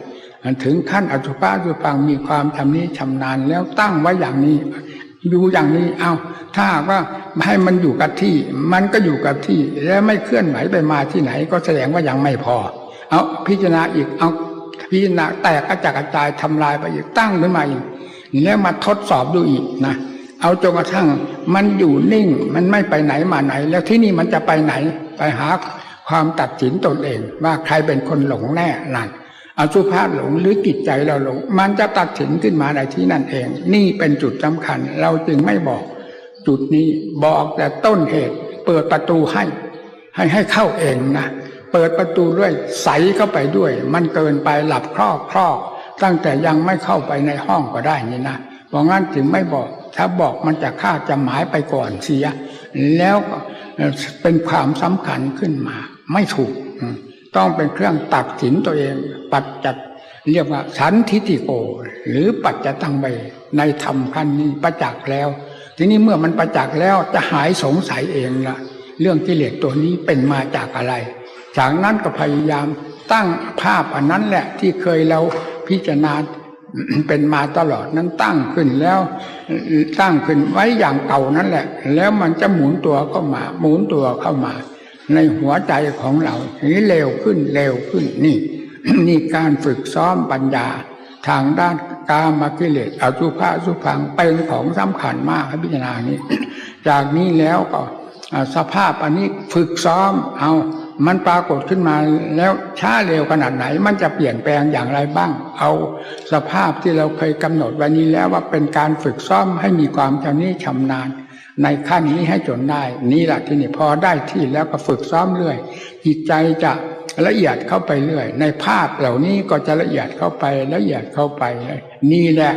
ถึงขั้นอสุภะอสุภังมีความชำนิชำนาญแล้วตั้งไว้อย่างนี้อยู่อย่างนี้เอาถ้าว่าให้มันอยู่กับที่มันก็อยู่กับที่แล้วไม่เคลื่อนไหวไปมาที่ไหนก็แสดงว่ายังไม่พอเอาพิจารณาอีกเอาพิจารณาแตกกระจัดกระจายทำลายไปอีกตั้งขึ้นมาอีกแล้วมาทดสอบดูอีกนะเอาจนกระทั่งมันอยู่นิ่งมันไม่ไปไหนมาไหนแล้วที่นี่มันจะไปไหนไปหาความตัดสินตนเองว่าใครเป็นคนหลงแน่นั่นอสุภะหลงหรือจิตใจเราหลงมันจะตัดสินขึ้นมาในที่นั่นเองนี่เป็นจุดสำคัญเราจึงไม่บอกจุดนี้บอกแต่ต้นเหตุเปิดประตูให้เข้าเองนะเปิดประตูด้วยใสเข้าไปด้วยมันเกินไปหลับครอกตั้งแต่ยังไม่เข้าไปในห้องก็ได้นี่นะเพราะงั้นจึงไม่บอกถ้าบอกมันจะฆ่าจะหมายไปก่อนเสียแล้วก็เป็นความสำคัญขึ้นมาไม่ถูกต้องเป็นเครื่องตัดสินตัวเองปัจจัตเรียกว่าสันทิฏฐิโกหรือปัจจตังเบในธรรมขั้นนี้ประจักษ์แล้วทีนี้เมื่อมันประจักษ์แล้วจะหายสงสัยเองละเรื่องกิเลสตัวนี้เป็นมาจากอะไรจากนั้นก็พยายามตั้งภาพอันนั้นแหละที่เคยเราพิจารณาเป็นมาตลอดนั้นตั้งขึ้นแล้วตั้งขึ้นไว้อย่างเก่านั่นแหละแล้วมันจะหมุนตัวเข้ามาหมุนตัวเข้ามาในหัวใจของเรานี้เร็วขึ้นนี่ นี่การฝึกซ้อมปัญญาทางด้านกามกิเลสอสุภะอสุภังเป็นของสำคัญมากให้พิจารณานี้ จากนี้แล้วก็สภาพอันนี้ฝึกซ้อมเอามันปรากฏขึ้นมาแล้วช้าเร็วขนาดไหนมันจะเปลี่ยนแปลงอย่างไรบ้างเอาสภาพที่เราเคยกำหนดไว้นี้แล้วว่าเป็นการฝึกซ้อมให้มีความชำนิชำนาญในขั้นนี้ให้จนได้นี่แหละที่นี่พอได้ที่แล้วก็ฝึกซ้อมเรื่อยจิตใจจะละเอียดเข้าไปเรื่อยในภาพเหล่านี้ก็จะละเอียดเข้าไปละเอียดเข้าไปนี่แหละ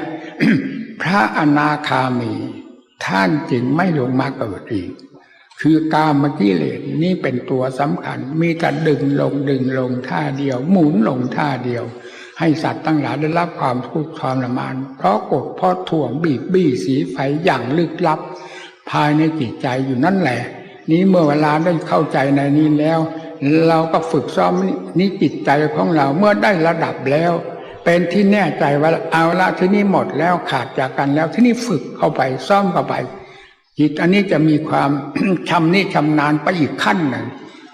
พระอนาคามีท่านจึงไม่ลงมาเกิดอีกคือกามกิเลสนี่เป็นตัวสำคัญมีแต่ดึงลงท่าเดียวหมุนลงท่าเดียวให้สัตว์ทั้งหลายได้รับความทุกข์ทรมานเพราะกดเพราะถ่วงบีบบี้สีไฟอย่างลึกลับภายในจิตใจอยู่นั่นแหละนี้เมื่อเวลาได้เข้าใจในนี้แล้วเราก็ฝึกซ้อมนี่จิตใจของเราเมื่อได้ระดับแล้วเป็นที่แน่ใจว่าเอาละที่นี่หมดแล้วขาดจากกันแล้วที่นี่ฝึกเข้าไปซ้อมเข้าไปจิตอันนี้จะมีความ ชำนิชำนาญไปอีกขั้นหนึ่ง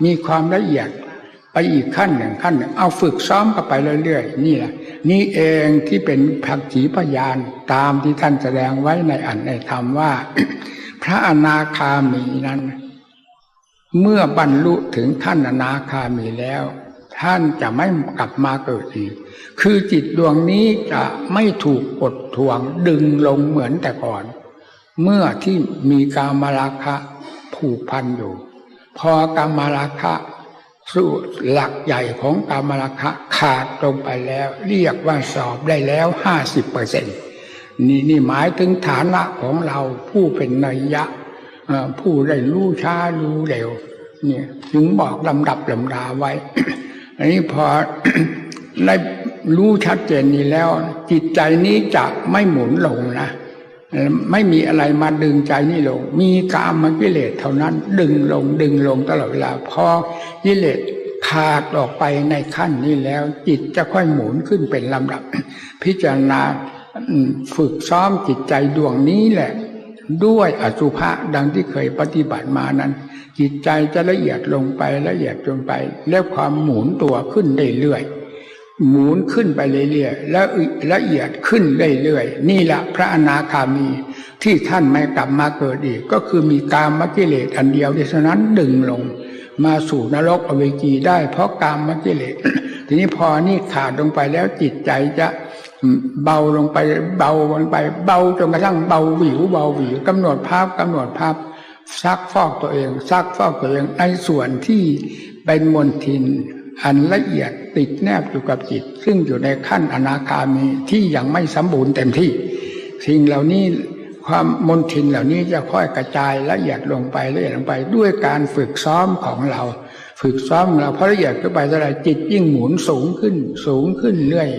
มีความละเอียดไปอีกขั้นหนึ่งเอาฝึกซ้อมเข้าไปเรื่อยๆนี่แหละนี่เองที่เป็นภักขีพยานตามที่ท่านแสดงไว้ในอัตถในธรรมว่า พระอนาคามีนั้นเมื่อบรรลุถึงขั้นอนาคามีแล้วท่านจะไม่กลับมาเกิดอีกคือจิตดวงนี้จะไม่ถูกกดทวงดึงลงเหมือนแต่ก่อนเมื่อที่มีกามราคะผูกพันอยู่พอกามราคะสู่หลักใหญ่ของกามราคะขาดลงไปแล้วเรียกว่าสอบได้แล้ว 50% นี่หมายถึงฐานะของเราผู้เป็นนัยยะผู้ได้รู้ช้ารู้เร็วเนี่ยถึงบอกลำดับลำดาไว้ อันนี้พอ ได้รู้ชัดเจนนี้แล้วจิตใจนี้จะไม่หมุนลงนะไม่มีอะไรมาดึงใจนี่ลงมีกามกิเลสเท่านั้นดึงลงตลอดเวลาพอกิเลสขาดออกไปในขั้นนี้แล้วจิตจะค่อยหมุนขึ้นเป็นลำดับ พิจารณาฝึกซ้อมจิตใจดวงนี้แหละด้วยอสุภะดังที่เคยปฏิบัติมานั้นจิตใจจะละเอียดลงไปแล้วความหมุนตัวขึ้นเรื่อยๆหมุนขึ้นไปเรื่อยๆแล้วละเอียดขึ้นเรื่อยๆนี่แหละพระอนาคามีที่ท่านไม่กลับมาเกิดอีกก็คือมีกามกิเลสอันเดียวเท่านั้นดึงลงมาสู่นรกอเวจีได้เพราะกามกิเลส ทีนี้พอนี่ขาดลงไปแล้วจิตใจจะเบาลงไปเบาจนกระทั่งเบาหวิวกำหนดภาพซักฟอกตัวเองในส่วนที่เป็นมลทินอันละเอียดติดแนบอยู่กับจิตซึ่งอยู่ในขั้นอนาคามีที่ยังไม่สมบูรณ์เต็มที่สิ่งเหล่านี้ความมลทินเหล่านี้จะค่อยกระจายละเอียดลงไปด้วยการฝึกซ้อมของเราเพราะละเอียดขึ้นไปเท่าไหร่จิตยิ่งหมุนสูงขึ้นเรื่อย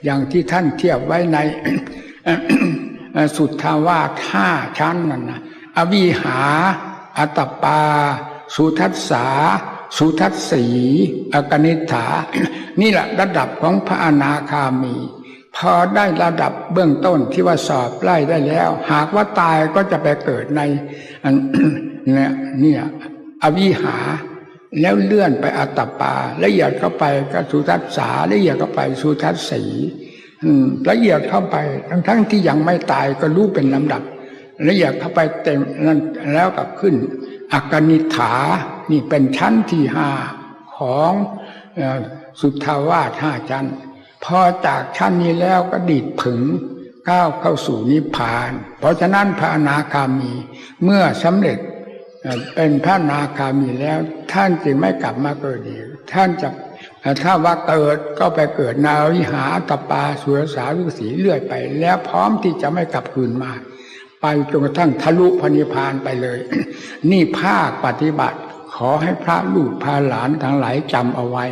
อย่างที่ท่านเทียบไว้ใน สุทธาวาส5 ชั้นนั่นนะอวิหาอัตตปาสุทัสสาสุทัสสีอกนิษฐานี่แหละระดับของพระอนาคามีพอได้ระดับเบื้องต้นที่ว่าสอบไล่ได้แล้วหากว่าตายก็จะไปเกิดในเนี่ยอวิหาแล้วเลื่อนไปอัตตปาละเอียดเข้าไปก็สุทัสสาละเอียดเข้าไปสุทัสสีละเอียดเข้าไปทั้งที่ยังไม่ตายก็รู้เป็นลำดับละเอียดเข้าไปเต็มนั้นแล้วก็ขึ้นอกนิษฐานี่เป็นชั้นที่5ของสุทธาวาส5 ชั้นพอจากชั้นนี้แล้วก็ดีดผึ่งก้าวเข้าสู่นิพพานเพราะฉะนั้นพระอนาคามีเมื่อสำเร็จเป็นพระอนาคามีแล้วท่านจึงไม่กลับมาเกิดอีกท่านจะถ้าว่าเกิดก็ไปเกิดนาวิหาตปาสุรสาฤาษีเรื่อยไปแล้วพร้อมที่จะไม่กลับคืนมาไปจนกระทั่งทะลุพระนิพพานไปเลย นี่ภาคปฏิบัติขอให้พระลูกพาหลานทั้งหลายจำเอาไว้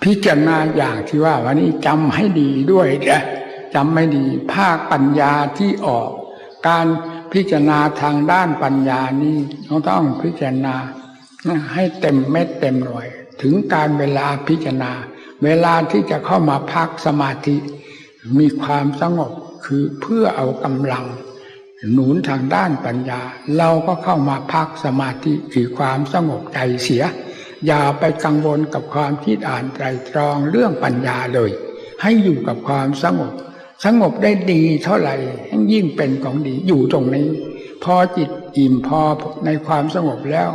พิจารณาอย่างที่ว่าวันนี้จำให้ดีด้วยนะจำไม่ดีภาคปัญญาที่ออกการพิจารณาทางด้านปัญญานี้ต้องพิจารณาให้เต็มเม็ดเต็มหน่วยถึงการเวลาพิจารณาเวลาที่จะเข้ามาพักสมาธิมีความสงบคือเพื่อเอากำลังหนุนทางด้านปัญญาเราก็เข้ามาพักสมาธิคือความสงบใจเสียอย่าไปกังวลกับความคิดอ่านไตรตรองเรื่องปัญญาเลยให้อยู่กับความสงบสงบได้ดีเท่าไหร่ยิ่งเป็นของดีอยู่ตรงนี้พอจิตอิ่มพอในความสงบแล้ว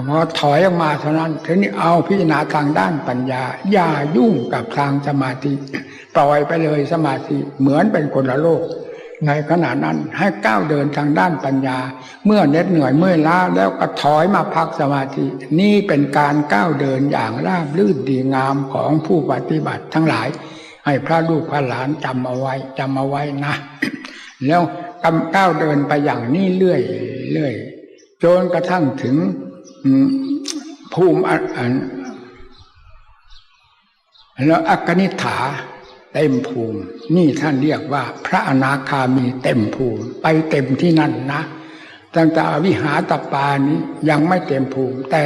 พอถอยออกมาเท่านั้นทีนี้เอาพิจารณาทางด้านปัญญาอย่ายุ่งกับทางสมาธิปล่อยไปเลยสมาธิเหมือนเป็นคนละโลกในขณะนั้นให้ก้าวเดินทางด้านปัญญาเมื่อเหน็ดเหนื่อยเมื่อยล้าแล้วก็ถอยมาพักสมาธินี่เป็นการก้าวเดินอย่างราบรื่นดีงามของผู้ปฏิบัติทั้งหลายให้พระลูกพระหลานจำเอาไว้นะแล้วก้าวเดินไปอย่างนี้เรื่อยจนกระทั่งถึงภูมิแล้วอกนิษฐาเต็มภูมินี่ท่านเรียกว่าพระอนาคามีเต็มภูมิไปเต็มที่นั่นนะตั้งแต่วิหาตปานี้ยังไม่เต็มภูมิแต่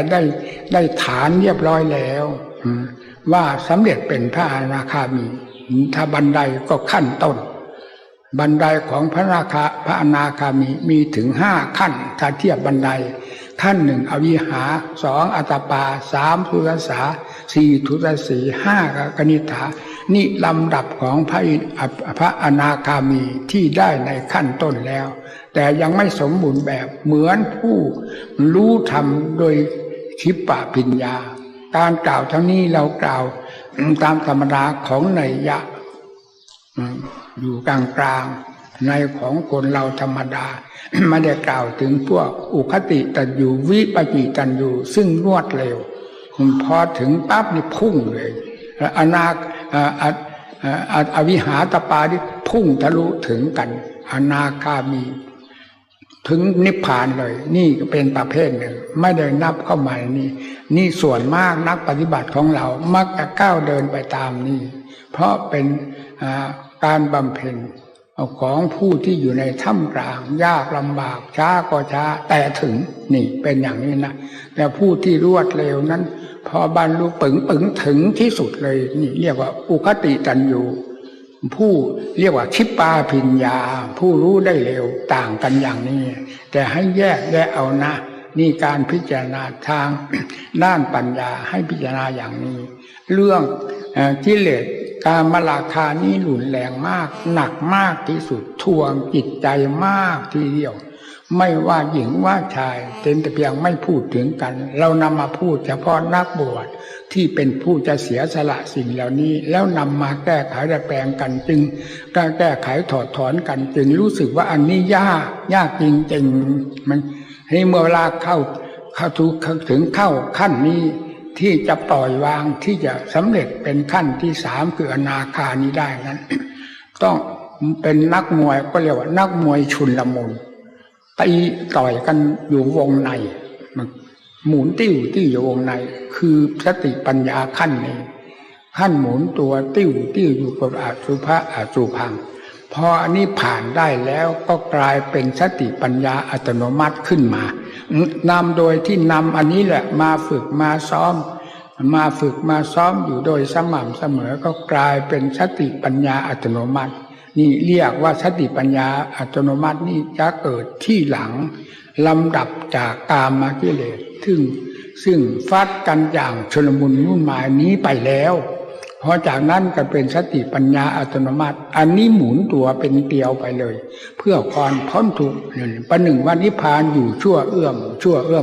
ได้ฐานเรียบร้อยแล้วว่าสำเร็จเป็นพระอนาคามีถ้าบันไดก็ขั้นต้นบันไดของพระอนาคามีถึง5 ขั้นถ้าเทียบบันไดขั้น 1อวิหา2อัตตปา3สุทัสสา4ทุตสี5กนิษฐานี่ลำดับของพระอนาคามีที่ได้ในขั้นต้นแล้วแต่ยังไม่สมบูรณ์แบบเหมือนผู้รู้ธรรมโดยทิปปปัญญาการกล่าวทั้งนี้เรากล่าวตามธรรมดาของนัยยะอยู่กลางๆในของคนเราธรรมดาไม่ได้กล่าวถึงพวกอุคติตันยูวิปจิตันยูซึ่งรวดเร็วพอถึงปั๊บนี่พุ่งเลยอวิหาตปาที่พุ่งทะลุถึงกันอนาคามีถึงนิพพานเลยนี่ก็เป็นประเภทหนึ่งไม่ได้นับเข้ามานี่ส่วนมากนักปฏิบัติของเรามักจะก้าวเดินไปตามนี้เพราะเป็นการบำเพ็ญของผู้ที่อยู่ในท่ามกลางยากลำบากช้าก็ช้าแต่ถึงนี่เป็นอย่างนี้นะแต่ผู้ที่รวดเร็วนั้นพอบรรลุปึงถึงที่สุดเลยนี่เรียกว่าอุคติตันยูผู้เรียกว่าทิปปาปัญญาผู้รู้ได้เร็วต่างกันอย่างนี้แต่ให้แยกเอานะนี่การพิจารณาทางด้านปัญญาให้พิจารณาอย่างนี้เรื่องกิเลสกามราคะนี้รุนแรงมากหนักมากที่สุดทวงจิตใจมากทีเดียวไม่ว่าหญิงว่าชายเป็นแต่เพียงไม่พูดถึงกันเรานำมาพูดเฉพาะนักบวชที่เป็นผู้จะเสียสละสิ่งเหล่านี้แล้วนำมาแก้ไขดัดแปลงกันจึงการแก้ไขถอดถอนกันจึงรู้สึกว่าอันนี้ยากจริงๆมันให้เมื่อเวลาเข้าถึงเข้าขั้นนี้ที่จะปล่อยวางที่จะสำเร็จเป็นขั้นที่3คืออนาคานี้ได้นั้น ต้องเป็นนักมวยก็เรียกว่านักมวยชุลมุนตีต่อยกันอยู่วงในหมุนติ้วอยู่วงในคือสติปัญญาขั้นนี้ขั้นหมุนตัวติ้วอยู่กับอสุภะอสุพัง พออันนี้ผ่านได้แล้วก็กลายเป็นสติปัญญาอัตโนมัติขึ้นมานำโดยที่นำอันนี้แหละมาฝึกมาซ้อมอยู่โดยสม่ำเสมอก็กลายเป็นสติปัญญาอัตโนมัตินี่เรียกว่าสติปัญญาอัตโนมัตินี่จะเกิดที่หลังลำดับจากกามกิเลสซึ่งฟัดกันอย่างชลมุนวุ่นวายนี้ไปแล้วพอจากนั้นก็เป็นสติปัญญาอัตโนมัติอันนี้หมุนตัวเป็นเกลียวไปเลยเพื่อความพ้นทุกข์ประหนึ่งว่านิพพานอยู่ชั่วเอื้อ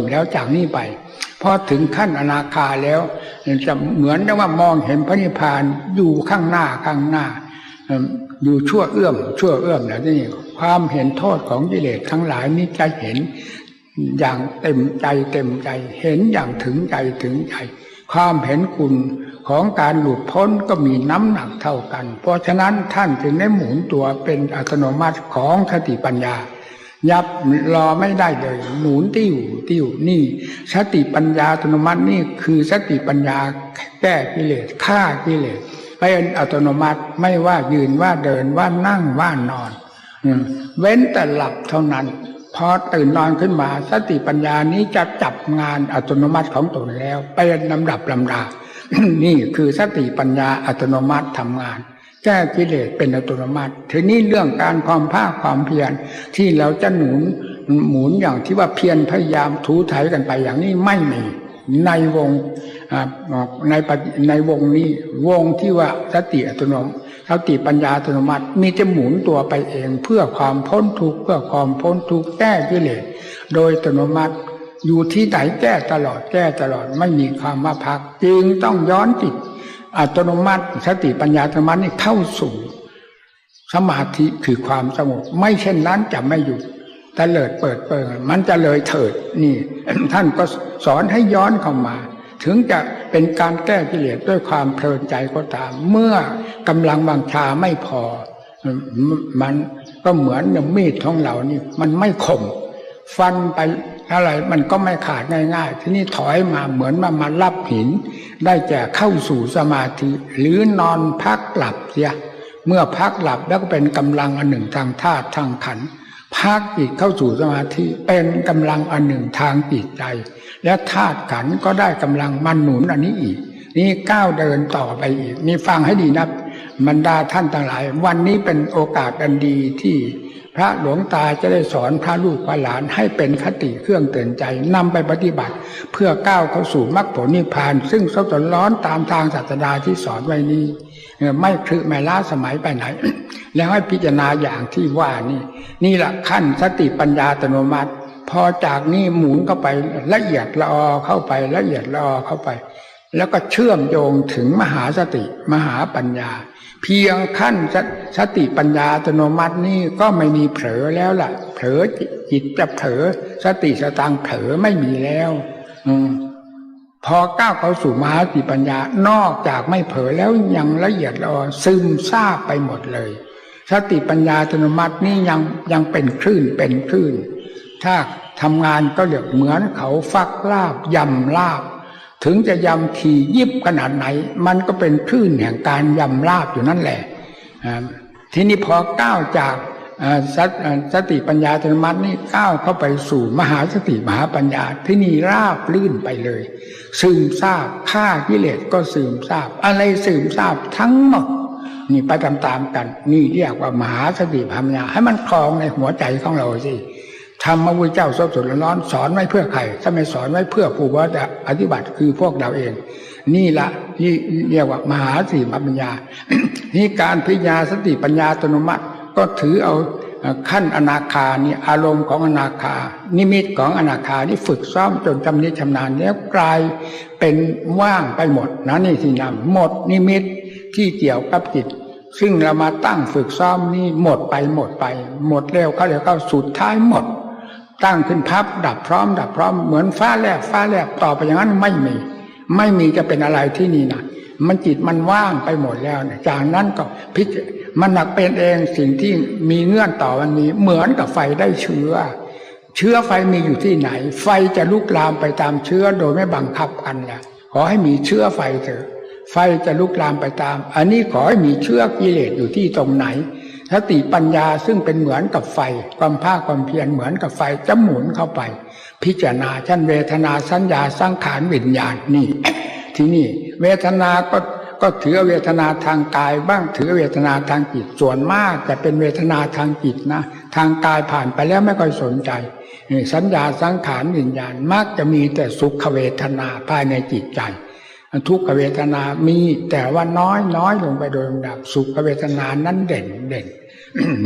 มแล้วจากนี้ไปพอถึงขั้นอนาคาแล้วจะเหมือนว่ามองเห็นพระนิพพานอยู่ข้างหน้าอยู่ชั่วเอื้อมแล้วนี่ความเห็นโทษของกิเลสทั้งหลายนี้จะเห็นอย่างเต็มใจเห็นอย่างถึงใจความเห็นคุณของการหลุดพ้นก็มีน้ำหนักเท่ากันเพราะฉะนั้นท่านจึงได้หมุนตัวเป็นอัตโนมัติของสติปัญญายับรอไม่ได้เลยหมุนติ้วนี่สติปัญญาอัตโนมัตินี่คือสติปัญญาแก้กิเลสฆ่ากิเลสเป็นอัตโนมัติไม่ว่ายืนว่าเดินว่านั่งว่านอนเว้นแต่หลับเท่านั้นพอตื่นนอนขึ้นมาสติปัญญานี้จะจับงานอัตโนมัติของตนแล้วเป็นลำดับลำดา นี่คือสติปัญญาอัตโนมัติทำงานแก้กิเลสเป็นอัตโนมัติทีนี้เรื่องการความภาคความเพียรที่เราจะหมุนอย่างที่ว่าเพียรพยายามถูไถกันไปอย่างนี้ไม่มีในวงในวงนี้วงที่ว่าสติอัตโนมัติสติปัญญาอัตโนมัติมีจะหมุนตัวไปเองเพื่อความพ้นทุกข์แก้กิเลสโดยอัตโนมัติอยู่ที่ไหนแก้ตลอดไม่มีความว่าพักจึงต้องย้อนจิตอัตโนมัติสติปัญญาอัตโนมัตินี่เข้าสู่สมาธิคือความสงบไม่เช่นนั้นจะไม่หยุดตะเลิดเปิดเปิงมันจะเลยเถิดนี่ ท่านก็สอนให้ย้อนเข้ามาถึงจะเป็นการแก้กิเลสด้วยความเพลินใจก็ตามเมื่อกำลังวังชาไม่พอมันก็เหมือนมีดของเรานี่มันไม่คมฟันไปอะไรมันก็ไม่ขาดง่ายๆทีนี้ถอยมาเหมือนมารับหินได้แก่เข้าสู่สมาธิหรือนอนพักหลับเสียเมื่อพักหลับแล้วก็เป็นกำลังอันหนึ่งทางธาตุทางขันธ์พักจิตเข้าสู่สมาธิเป็นกำลังอันหนึ่งทางจิตใจและธาตุขันธ์ก็ได้กำลังมันหนุนอันนี้อีกนี่ก้าวเดินต่อไปอีกนี่ฟังให้ดีนะบรรดาท่านทั้งหลายวันนี้เป็นโอกาสอันดีที่พระหลวงตาจะได้สอนพระลูกพระหลานให้เป็นคติเครื่องเตือนใจนำไปปฏิบัติเพื่อก้าวเข้าสู่มรรคผลนิพพานซึ่งสดร้อนตามทางศาสดาที่สอนไว้นี้ไม่คลึไม่ล้าสมัยไปไหน แล้วให้พิจารณาอย่างที่ว่านี่แหละขั้นสติปัญญาอัตโนมัติพอจากนี้หมุนเข้าไปละเอียดละออเข้าไปแล้วก็เชื่อมโยงถึงมหาสติมหาปัญญาเพียงขั้นสติปัญญาอัตโนมัตินี่ก็ไม่มีเผลอแล้วล่ะเผลอจิตจะเผลอสติสตังเผลอไม่มีแล้วพอก้าวเข้าสู่มหาสติปัญญานอกจากไม่เผลอแล้วยังละเอียดละออซึมซาบไปหมดเลยสติปัญญาอัตโนมัตินี่ยังเป็นคลื่นถ้าทำงานก็เรียกเหมือนเขาฟักลาบยำลาบถึงจะยำถี่ยิบขนาดไหนมันก็เป็นคลื่นแห่งการยำลาบอยู่นั่นแหละทีนี้พอก้าวจากสติปัญญาอัตโนมัตินี่ก้าวเข้าไปสู่มหาสติมหาปัญญาที่นี่ราบลื่นไปเลยซึมซาบฆ่ากิเลสก็ซึมซาบอะไรซึมซาบทั้งหมดนี่ไปตามๆกันนี่เรียกว่ามหาสติปัญญาให้มันคลองในหัวใจของเราสิธรรมพระพุทธเจ้าสดร้อนสอนไว้เพื่อใครถ้าไม่สอนไว้เพื่อผู้ว่าจะปฏิบัติคือพวกเราเองนี่ละที่เรียกว่ามหาสติปัญญา นี่การพิจารณาสติปัญญาอัตโนมัติก็ถือเอาขั้นอนาคานี่อารมณ์ของอนาคานิมิตของอนาคานี่ฝึกซ้อมจนชำนิชำนาญแล้วกลายเป็นว่างไปหมดนะนี่สินะหมดนิมิตที่เกี่ยวกับจิตซึ่งเรามาตั้งฝึกซ้อมนี่หมดแล้วเข้าสุดท้ายหมดตั้งขึ้นพับดับพร้อมเหมือนฟ้าแลบต่อไปอย่างนั้นไม่มีจะเป็นอะไรที่นี่นะมันจิตมันว่างไปหมดแล้วเนี่ยจากนั้นก็มันหนักเป็นเองสิ่งที่มีเงื่อนต่อมันมีเหมือนกับไฟได้เชื้อไฟมีอยู่ที่ไหนไฟจะลุกลามไปตามเชื้อโดยไม่บังคับกันแหละขอให้มีเชื้อไฟเถอะไฟจะลุกลามไปตามอันนี้ขอให้มีเชื้อกิเลสอยู่ที่ตรงไหน สติปัญญาซึ่งเป็นเหมือนกับไฟความภาคความเพียรเหมือนกับไฟจะหมุนเข้าไปพิจารณาชั้นเวทนาสัญญาสังขารวิญญาณนี่ที่นี่เวทนาก็ถือเวทนาทางกายบ้างถือเวทนาทางจิตส่วนมากจะเป็นเวทนาทางจิตนะทางกายผ่านไปแล้วไม่ค่อยสนใจสัญญาสังขารวิญญาณมักจะมีแต่สุขเวทนาภายในจิตใจทุกขเวทนามีแต่ว่าน้อยลงไปโดยลำดับสุขเวทนานั้นเด่น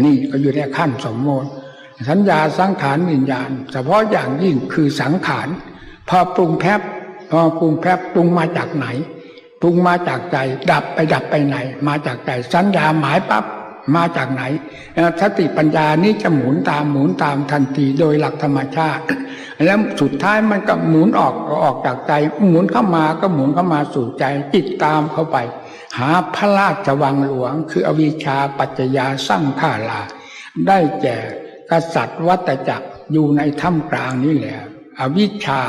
นี่ก็อยู่ในขั้นสมมติสัญญาสังขารวิญญาณเฉพาะอย่างยิ่งคือสังขารพอปรุงแพบปรุงมาจากไหนปรุงมาจากใจดับไปไหนมาจากใจสัญญาหมายปั๊บมาจากไหนสติปัญญานี้จะหมุนตามทันทีโดยหลักธรรมชาติแล้วสุดท้ายมันก็หมุนออกจากใจหมุนเข้ามาก็หมุนเข้ามาสู่ใจจิตตามเข้าไปหาพระราชวังหลวงคืออวิชชาปัจจยาสังขาราได้แก่กษัตริย์วัฏจักรอยู่ในถ้ำกลางนี่แหละอวิชชา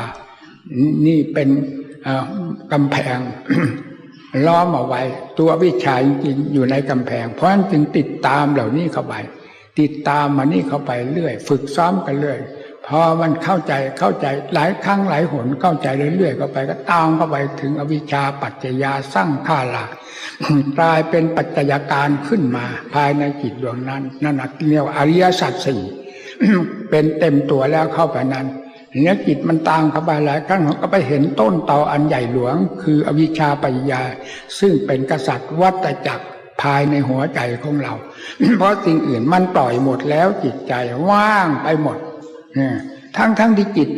นี่เป็นกำแพง ล้อมเอาไว้ตัววิชาจริงๆอยู่ในกำแพงเพราะฉะนั้นจึงติดตามเหล่านี้เข้าไปติดตามมานี่เข้าไปเรื่อยฝึกซ้อมกันเรื่อยพอมันเข้าใจหลายครั้งหลายหนเข้าใจเรื่อยๆเข้าไปก็ตามเข้าไปถึงอวิชชาปัจจยาสังขารา กลายเป็นปัจจัยการขึ้นมาภายในจิตดวงนั้นนั่นเรียกว่าอริยสัจสี่ เป็นเต็มตัวแล้วเข้าไปนั้นเนื้อจิตมันตามเข้าไปหลายครั้งก็ไปเห็นต้นตออันใหญ่หลวงคืออวิชชาปัจจยาซึ่งเป็นกษัตริย์วัฏจักรภายในหัวใจของเรา เพราะสิ่งอื่นมันปล่อยหมดแล้วจิตใจว่างไปหมดทั้งที่จิต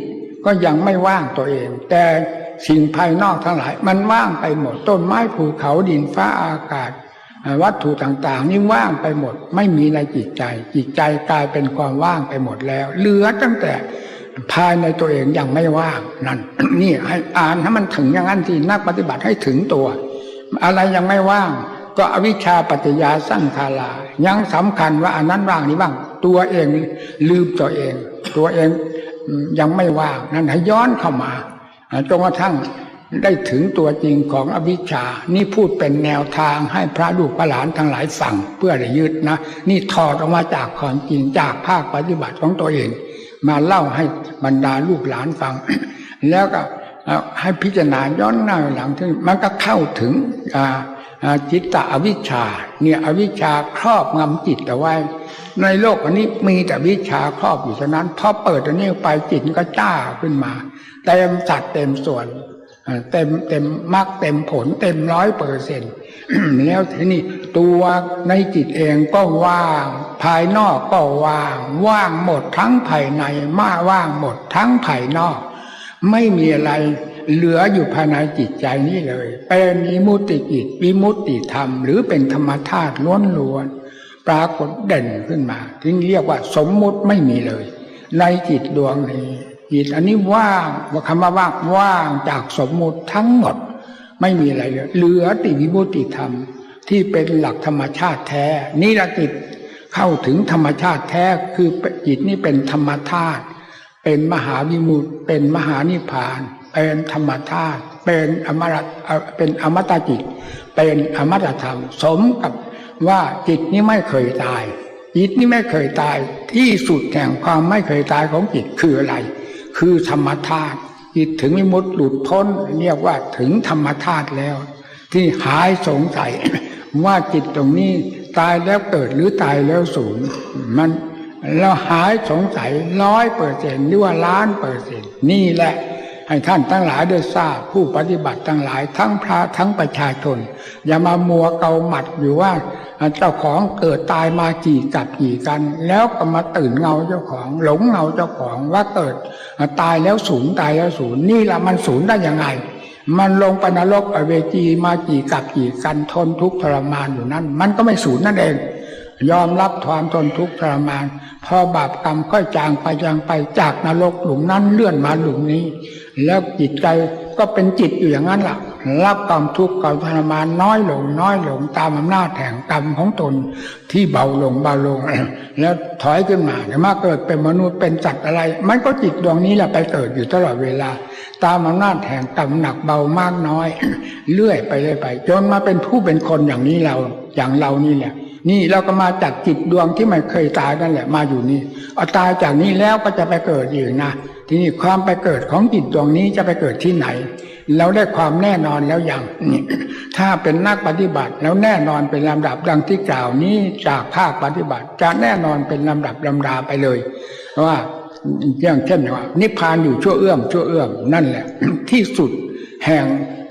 ก็ยังไม่ว่างตัวเองแต่สิ่งภายนอกทั้งหลายมันว่างไปหมดต้นไม้ภูเขาดินฟ้าอากาศวัตถุต่างๆนี่ว่างไปหมดไม่มีในจิตใจกลายเป็นความว่างไปหมดแล้วเหลือตั้งแต่ภายในตัวเองยังไม่ว่างนั่น นี่ให้อ่านให้มันถึงอย่างนั้นที่นักปฏิบัติให้ถึงตัวอะไรยังไม่ว่างก็อวิชชาปัจจยาสังขารายังสำคัญว่าอันนั้นว่างนี้ว่างตัวเองลืมตัวเองยังไม่ว่างนั่นให้ย้อนเข้ามาจนกระทั่งได้ถึงตัวจริงของอวิชชานี่พูดเป็นแนวทางให้พระลูกพระหลานทั้งหลายฟังเพื่อได้ยึดนะนี่ถอดออกมาจากความจริงจากภาคปฏิบัติของตัวเองมาเล่าให้บรรดาลูกหลานฟัง แล้วก็ให้พิจารณาย้อนหน้าหลังถึงมันก็เข้าถึงจิตตอวิชชาเนี่ยอวิชชาครอบงำจิตเอาไว้ในโลกอันนี้มีแต่วิชชาครอบอยู่เท่านั้นพอเปิดอันนี้ไปจิตก็จ้าขึ้นมาเต็มสัดเต็มส่วนเต็มมรรคเต็มผลเต็ม100%แล้วทีนี้ตัวในจิตเองก็ว่างภายนอกก็ว่างหมดทั้งภายในว่างหมดทั้งภายนอกไม่มีอะไรเหลืออยู่ภายในจิตใจนี้เลยเป็นวิมุตติจิตวิมุตติธรรมหรือเป็นธรรมธาตุล้วนๆปรากฏเด่นขึ้นมาที่เรียกว่าสมมุติไม่มีเลยในจิตดวงนี้จิตอันนี้ว่างว่าคำว่าว่างจากสมมุติทั้งหมดไม่มีอะไรเลยเหลือติวิมุตติธรรมที่เป็นหลักธรรมชาติแท้นี่ละจิตเข้าถึงธรรมชาติแท้คือจิตนี้เป็นธรรมธาตุเป็นมหาวิมุตติเป็นมหานิพพานเป็นธรรมธาตุเป็นอมตะจิตเป็นอมตะธรรมสมกับว่าจิตนี้ไม่เคยตายจิตนี้ไม่เคยตายที่สุดแห่งความไม่เคยตายของจิตคืออะไรคือธรรมธาตุจิตถึงวิมุตติหลุดพ้นเรียกว่าถึงธรรมธาตุแล้วที่หายสงสัย ว่าจิตตรงนี้ตายแล้วเกิดหรือตายแล้วสูญมันเราหายสงสัย100%หรือว่า1,000,000%นี่แหละให้ท่านทั้งหลายได้ทราบผู้ปฏิบัติทั้งหลายทั้งพระทั้งประชาชนอย่ามามัวเกาหมัดอยู่ว่าเจ้าของเกิดตายมากี่กับกี่กันแล้วก็มาตื่นเงาเจ้าของหลงเงาเจ้าของว่าเกิดตายแล้วสูญนี่แหละมันสูญได้ยังไงมันลงไปนรกอเวจีมากี่กับกี่กันทนทุกข์ทรมานอยู่นั้นมันก็ไม่สูญนั่นเองยอมรับความทนทุกข์ทรมานพอบาปกรรมค่อยจางไปจากนรกหลุมนั้นเลื่อนมาหลุมนี้แล้วจิตใจก็เป็นจิตอยู่อย่างนั้นล่ะรับความทุกข์ความทรมานน้อยลงตามอำนาจแห่งกรรมของตนที่เบาลงแล้วถอยขึ้นมาแต่มาเกิดเป็นมนุษย์เป็นสัตว์อะไรมันก็จิตดวงนี้แหละไปเกิดอยู่ตลอดเวลาตามอำนาจแห่งกรรมหนักเบามากน้อยเรื่อยไปจนมาเป็นผู้เป็นคนอย่างเรานี่แหละ นี่เราก็มาจากจิตดวงที่ไม่เคยตายนั่นแหละมาอยู่นี่เอาตายจากนี้แล้วก็จะไปเกิดอีกนะทีนี้ความไปเกิดของจิตดวงนี้จะไปเกิดที่ไหนเราได้ความแน่นอนแล้วอย่างนี่ถ้าเป็นนักปฏิบัติแล้วแน่นอนเป็นลำดับดังที่กล่าวนี้จากภาคปฏิบัติจะแน่นอนเป็นลำดับลำดาไปเลยเพราะว่าอย่างเช่นว่านิพพานอยู่ชั่วเอื้อมนั่นแหละที่สุดแห่ง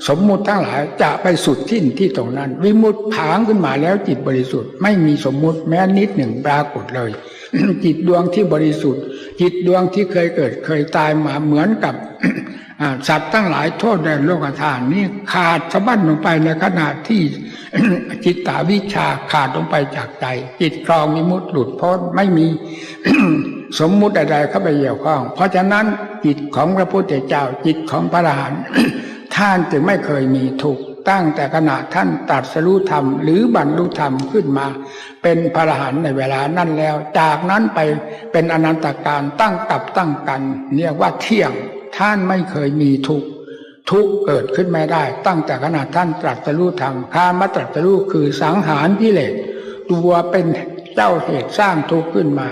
สมมุติทั้งหลายจะไปสุดทิ้นที่ตรงนั้นวิมุตติผางขึ้นมาแล้วจิตบริสุทธิ์ไม่มีสมมุติแม้นิดหนึ่งปรากฏเลย จิตดวงที่บริสุทธิ์จิตดวงที่เคยเกิดเคยตายมาเหมือนกับ สัตว์ทั้งหลายโทษในโลกธาตุนี้ขาดสะบั้นลงไปในขณะที่ จิตตวิชชาขาดลงไปจากใจจิตครองวิมุตติหลุดพ้นไม่มี สมมุติใดๆเข้าไปเกี่ยวข้องเพราะฉะนั้นจิตของพระพุทธเจ้าจิตของพระอรหันต์ ท่านจึงไม่เคยมีทุกข์ตั้งแต่ขณะท่านตรัสรู้ธรรมหรือบรรลุธรรมขึ้นมาเป็นพระอรหันต์ในเวลานั้นแล้วจากนั้นไปเป็นอนันตการตั้งกับตั้งกันเรียกว่าเที่ยงท่านไม่เคยมีทุกข์เกิดขึ้นไม่ได้ตั้งแต่ขณะท่านตรัสรู้ธรรมการมาตรัสรู้คือสังหารกิเลสตัวเป็นเจ้าเหตุสร้างทุกข์ขึ้นมา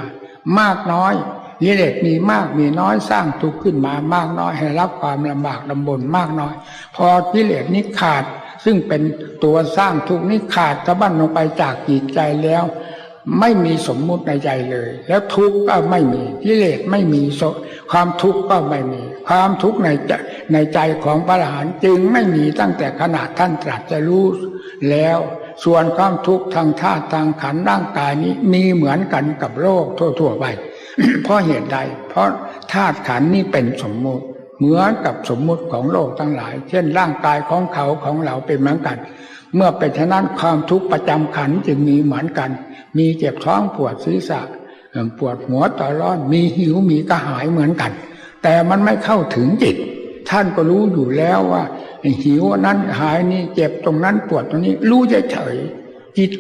มากน้อยกิเลสมีมากมีน้อยสร้างทุกข์ขึ้นมามากน้อยให้รับความลำบากลำบนมากน้อยพอกิเลสนี้ขาดซึ่งเป็นตัวสร้างทุกข์นี้ขาดสะบั้นลงไปจากจิตใจแล้วไม่มีสมมุติในใจเลยแล้วทุกข์ก็ไม่มีกิเลสไม่มีความทุกข์ก็ไม่มีความทุกข์ในใจของพระอรหันต์จึงไม่มีตั้งแต่ขณะท่านตรัสรู้แล้วส่วนความทุกข์ทางธาตุทางขันธ์ร่างกายนี้มีเหมือนกันกับโลกทั่วๆไป เพราะเหตุใดเพราะธาตุขันธ์นี้เป็นสมมุติเหมือนกับสมมุติของโลกทั้งหลายเช่นร่างกายของเขาของเราเป็นเหมือนกันเมื่อเป็นฉะนั้นความทุกข์ประจำขันธ์จึงมีเหมือนกันมีเจ็บท้องปวดศีรษะปวดหัวต่อร้อนมีหิวมีกระหายเหมือนกันแต่มันไม่เข้าถึงจิตท่านก็รู้อยู่แล้วว่าหิวนั้นหายนี่เจ็บตรงนั้นปวดตรงนี้รู้เฉยๆจิต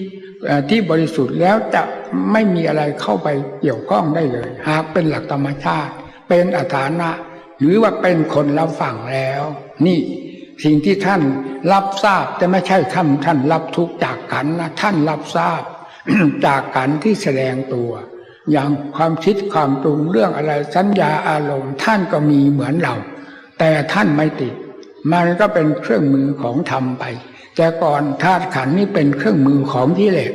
ที่บริสุทธิ์แล้วจะไม่มีอะไรเข้าไปเกี่ยวข้องได้เลยหากเป็นหลักธรรมชาติเป็นอัฐานะหรือว่าเป็นคนรับฟังแล้วนี่สิ่งที่ท่านรับทราบแต่ไม่ใช่ท่านรับทุกข์จากขันธ์นะท่านรับทราบ จากขันธ์ที่แสดงตัวอย่างความคิดความปรุงเรื่องอะไรสัญญาอารมณ์ท่านก็มีเหมือนเราแต่ท่านไม่ติดมันก็เป็นเครื่องมือของธรรมไปแต่ก่อนธาตุขันธ์นี่เป็นเครื่องมือของกิเลส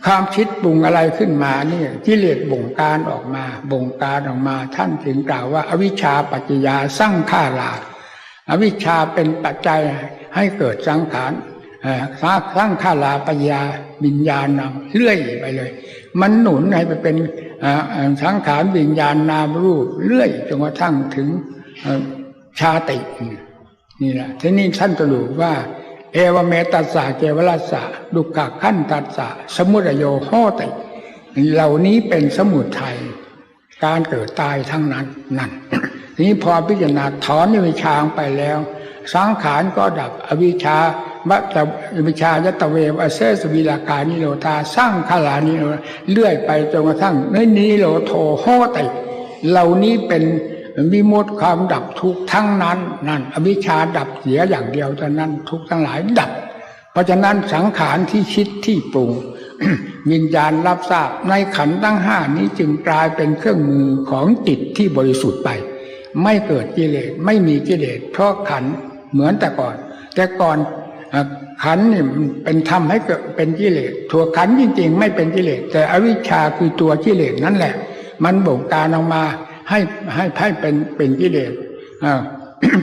ความคิดปรุงอะไรขึ้นมานี่กิเลสบงการออกมาท่านถึงกล่าวว่าอวิชชาปัจจยาสังขาราอวิชชาเป็นปัจจัยให้เกิดสังขารสังขาราปัญญาวิญญาณนามเรื่อยไปเลยมันหนุนให้ไปเป็นสังขารวิญญาณนามรูปเรื่อยจนกระทั่งถึงชาตินี่แหละทีนี้ท่านสรุปว่าเอวเมตัสสะเกวรัสสะดุขะขันธัสสะสมุทัยโยโหติเหล่านี้เป็นสมุทัยการเกิดตายทั้งนั้นนั่นทีนี้พอพิจารณาถอนอวิชชาไปแล้วสังขารก็ดับอวิชชาวิชายตเววเสสวิลากานิโรธาสร้างขลานิโรเลื่อยไปจนกระทั่งนิโรโทโหติเหล่านี้เป็นวิมุตติความดับทุกข์ทั้งนั้นนั่นอวิชชาดับเสียอย่างเดียวเท่านั้นทุกข์ทั้งหลายดับเพราะฉะนั้นสังขารที่คิดที่ปรุง วิญญาณรับทราบในขันธ์ทั้งห้านี้จึงกลายเป็นเครื่องมือของจิตที่บริสุทธิ์ไปไม่เกิดกิเลสไม่มีกิเลสเพราะขันธ์เหมือนแต่ก่อนขันธ์นี่เป็นทำให้เกิดเป็นกิเลสตัวขันธ์จริงๆไม่เป็นกิเลสแต่อวิชชาคือตัวกิเลสนั่นแหละมันบงการออกมาให้เป็นกิเลส